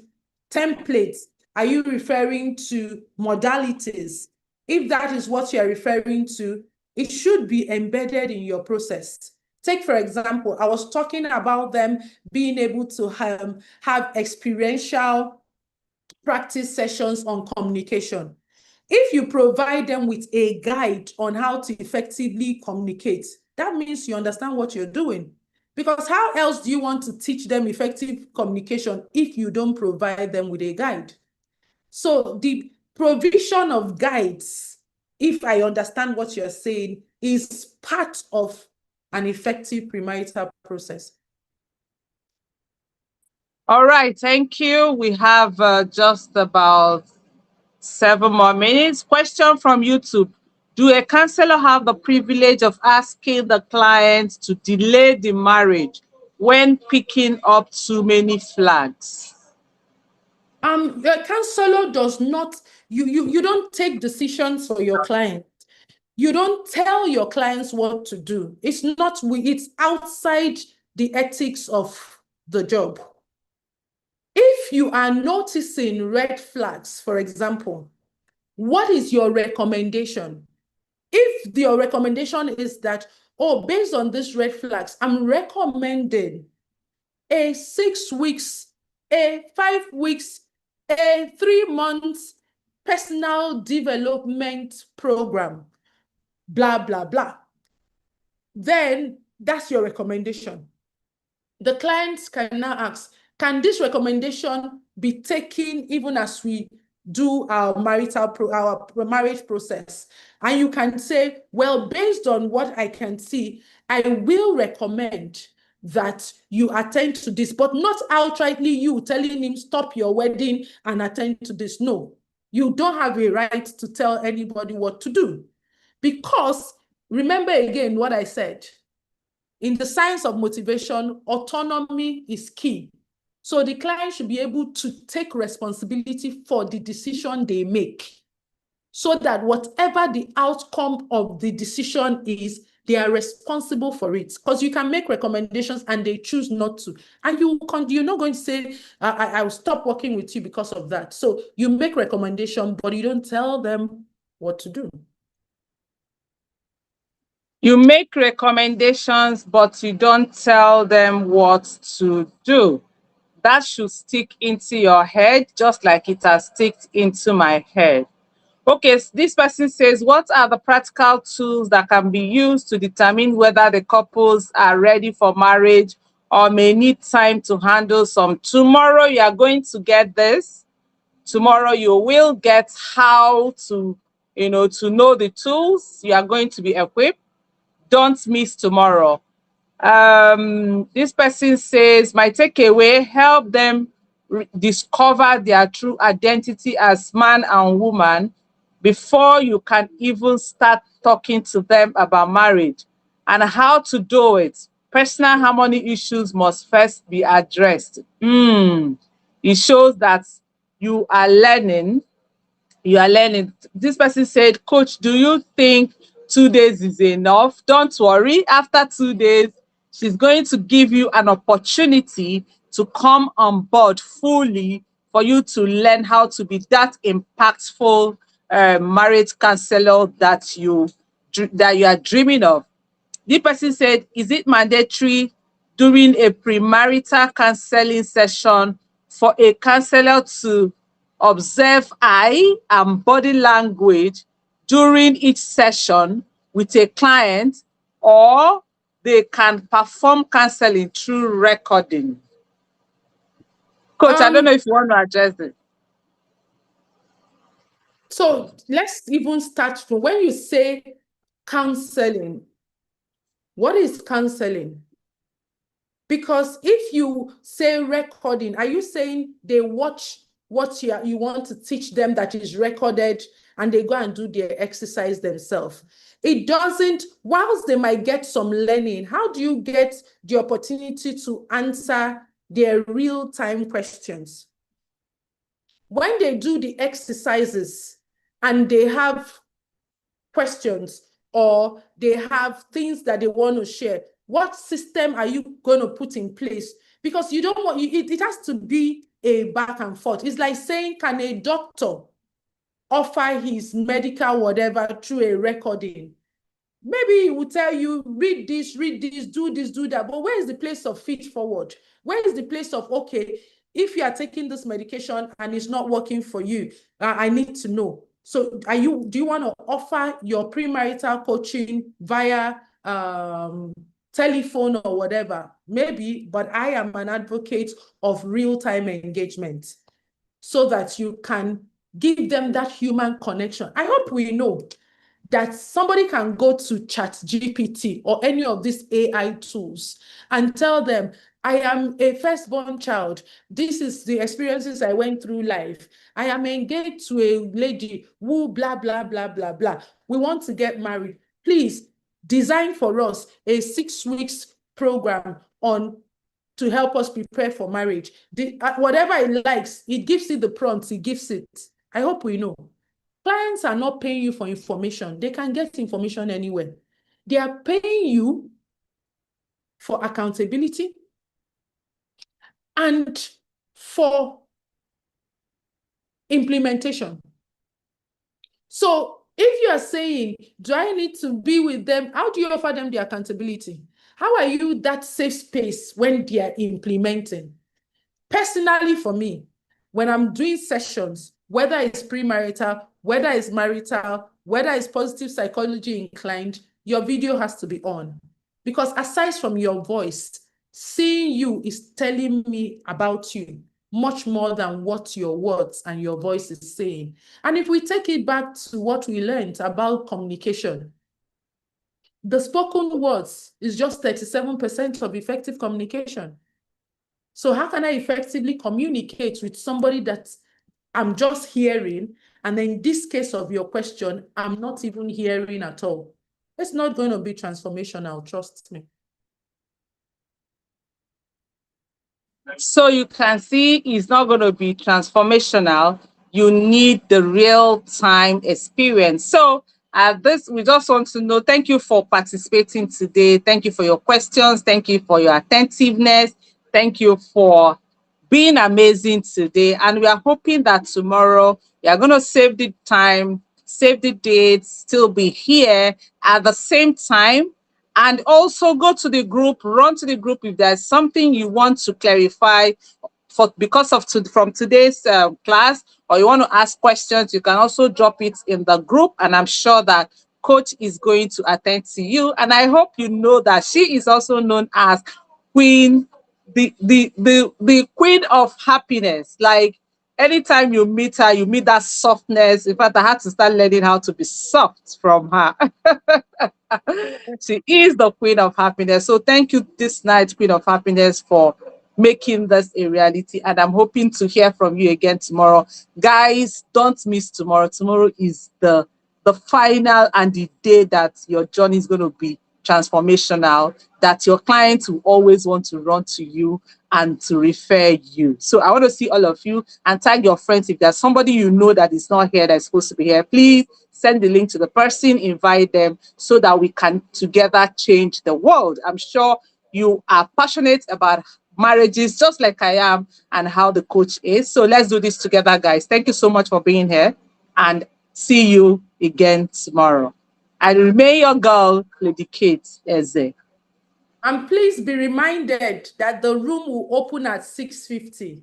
templates? Are you referring to modalities? If that is what you're referring to, it should be embedded in your process. Take, for example, I was talking about them being able to have experiential practice sessions on communication. If you provide them with a guide on how to effectively communicate, that means you understand what you're doing. Because how else do you want to teach them effective communication if you don't provide them with a guide? So the provision of guides, if I understand what you're saying, is part of an effective premarital process. All right, thank you. We have just about 7 more minutes. Question from YouTube. Do a counselor have the privilege of asking the client to delay the marriage when picking up too many flags? The counselor does not, you don't take decisions for your client. You don't tell your clients what to do. It's outside the ethics of the job. If you are noticing red flags, for example, what is your recommendation? If your recommendation is that, oh, based on these red flags, I'm recommending a 6 weeks, a 5 weeks, a 3 months personal development program, blah, blah, blah. Then That's your recommendation. The clients can now ask, can this recommendation be taken even as we do our marriage process? And you can say, well, based on what I can see, I will recommend that you attend to this, but not outrightly you telling him, stop your wedding and attend to this. No, you don't have a right to tell anybody what to do. Because remember again what I said, in the science of motivation, autonomy is key. So the client should be able to take responsibility for the decision they make, so that whatever the outcome of the decision is, they are responsible for it. Because you can make recommendations and they choose not to. And you're not going to say, I will stop working with you because of that. So you make recommendation, but you don't tell them what to do. You make recommendations, but you don't tell them what to do. That should stick into your head, just like it has sticked into my head. Okay, so this person says, what are the practical tools that can be used to determine whether the couples are ready for marriage or may need time to handle some? Tomorrow, you are going to get this. Tomorrow, you will get how to, to know the tools. You are going to be equipped. Don't miss tomorrow. This person says, my takeaway, help them discover their true identity as man and woman before you can even start talking to them about marriage and how to do it. Personal harmony issues must first be addressed. It shows that you are learning. This person said, Coach, do you think 2 days is enough? Don't worry. After 2 days, she's going to give you an opportunity to come on board fully for you to learn how to be that impactful marriage counselor that you are dreaming of. The person said, is it mandatory during a premarital counseling session for a counselor to observe eye and body language during each session with a client, or they can perform counseling through recording? Coach, I don't know if you want to address it. So let's even start from when you say counseling. What is counseling? Because if you say recording, are you saying they watch what you want to teach them that is recorded and they go and do their exercise themselves? It doesn't, whilst they might get some learning, how do you get the opportunity to answer their real-time questions? When they do the exercises and they have questions or they have things that they want to share, what system are you going to put in place? Because you don't want, it has to be a back and forth. It's like saying, can a doctor offer his medical whatever through a recording? Maybe he will tell you, read this, do this, do that. But where is the place of feed forward? Where is the place of, okay, if you are taking this medication and it's not working for you, I need to know. So do you want to offer your premarital coaching via telephone or whatever? Maybe, but I am an advocate of real-time engagement so that you can give them that human connection. I hope we know that somebody can go to ChatGPT or any of these AI tools and tell them, I am a firstborn child. This is the experiences I went through life. I am engaged to a lady who blah, blah, blah, blah, blah. We want to get married. Please design for us a 6 weeks program to help us prepare for marriage. Whatever it likes, it gives it the prompts, it gives it. I hope we know. Clients are not paying you for information. They can get information anywhere. They are paying you for accountability and for implementation. So if you are saying, do I need to be with them? How do you offer them the accountability? How are you that safe space when they are implementing? Personally, for me, when I'm doing sessions, whether it's premarital, whether it's marital, whether it's positive psychology inclined, your video has to be on. Because aside from your voice, seeing you is telling me about you much more than what your words and your voice is saying. And if we take it back to what we learned about communication, the spoken words is just 37% of effective communication. So how can I effectively communicate with somebody that I'm just hearing, and then in this case of your question, I'm not even hearing at all? It's not going to be transformational, trust me. So you can see it's not going to be transformational. You need the real time experience. So this, we just want to know, thank you for participating today. Thank you for your questions. Thank you for your attentiveness. Thank you for being amazing today. And we are hoping that tomorrow you are going to save the time, save the date, still be here at the same time. And also go to the group, run to the group if there's something you want to clarify for because of from today's class, or you want to ask questions, you can also drop it in the group. And I'm sure that coach is going to attend to you. And I hope you know that she is also known as Queen, the Queen of Happiness. Like anytime you meet her, you meet that softness. In fact, I had to start learning how to be soft from her. She is the Queen of Happiness. So thank you this night, Queen of Happiness, for making this a reality. And I'm hoping to hear from you again tomorrow. Guys, don't miss tomorrow. Tomorrow is the final and the day that your journey is going to be transformational, that your clients will always want to run to you and to refer you. So I want to see all of you and tag your friends. If there's somebody you know that is not here, that's supposed to be here, please send the link to the person, invite them so that we can together change the world. I'm sure you are passionate about marriages just like I am and how the coach is. So let's do this together, guys. Thank you so much for being here and see you again tomorrow. I remain your girl, Lady Kate Eze. And please be reminded that the room will open at 6:50.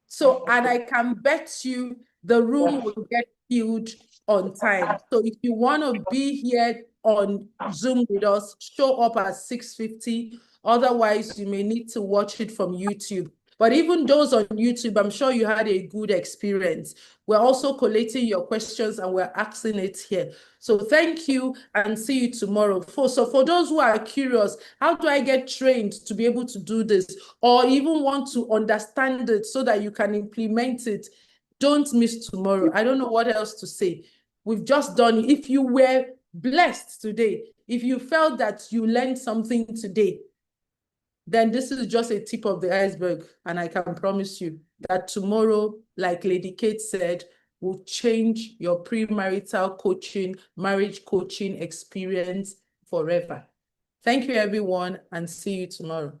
So, and I can bet you the room will get filled on time. So if you want to be here on Zoom with us, show up at 6:50. Otherwise, you may need to watch it from YouTube. But even those on YouTube, I'm sure you had a good experience. We're also collating your questions and we're asking it here. So thank you and see you tomorrow. So for those who are curious, how do I get trained to be able to do this, or even want to understand it so that you can implement it? Don't miss tomorrow. I don't know what else to say. We've just done it. If you were blessed today, if you felt that you learned something today, then this is just a tip of the iceberg. And I can promise you that tomorrow, like Lady Kate said, will change your premarital coaching, marriage coaching experience forever. Thank you, everyone, and see you tomorrow.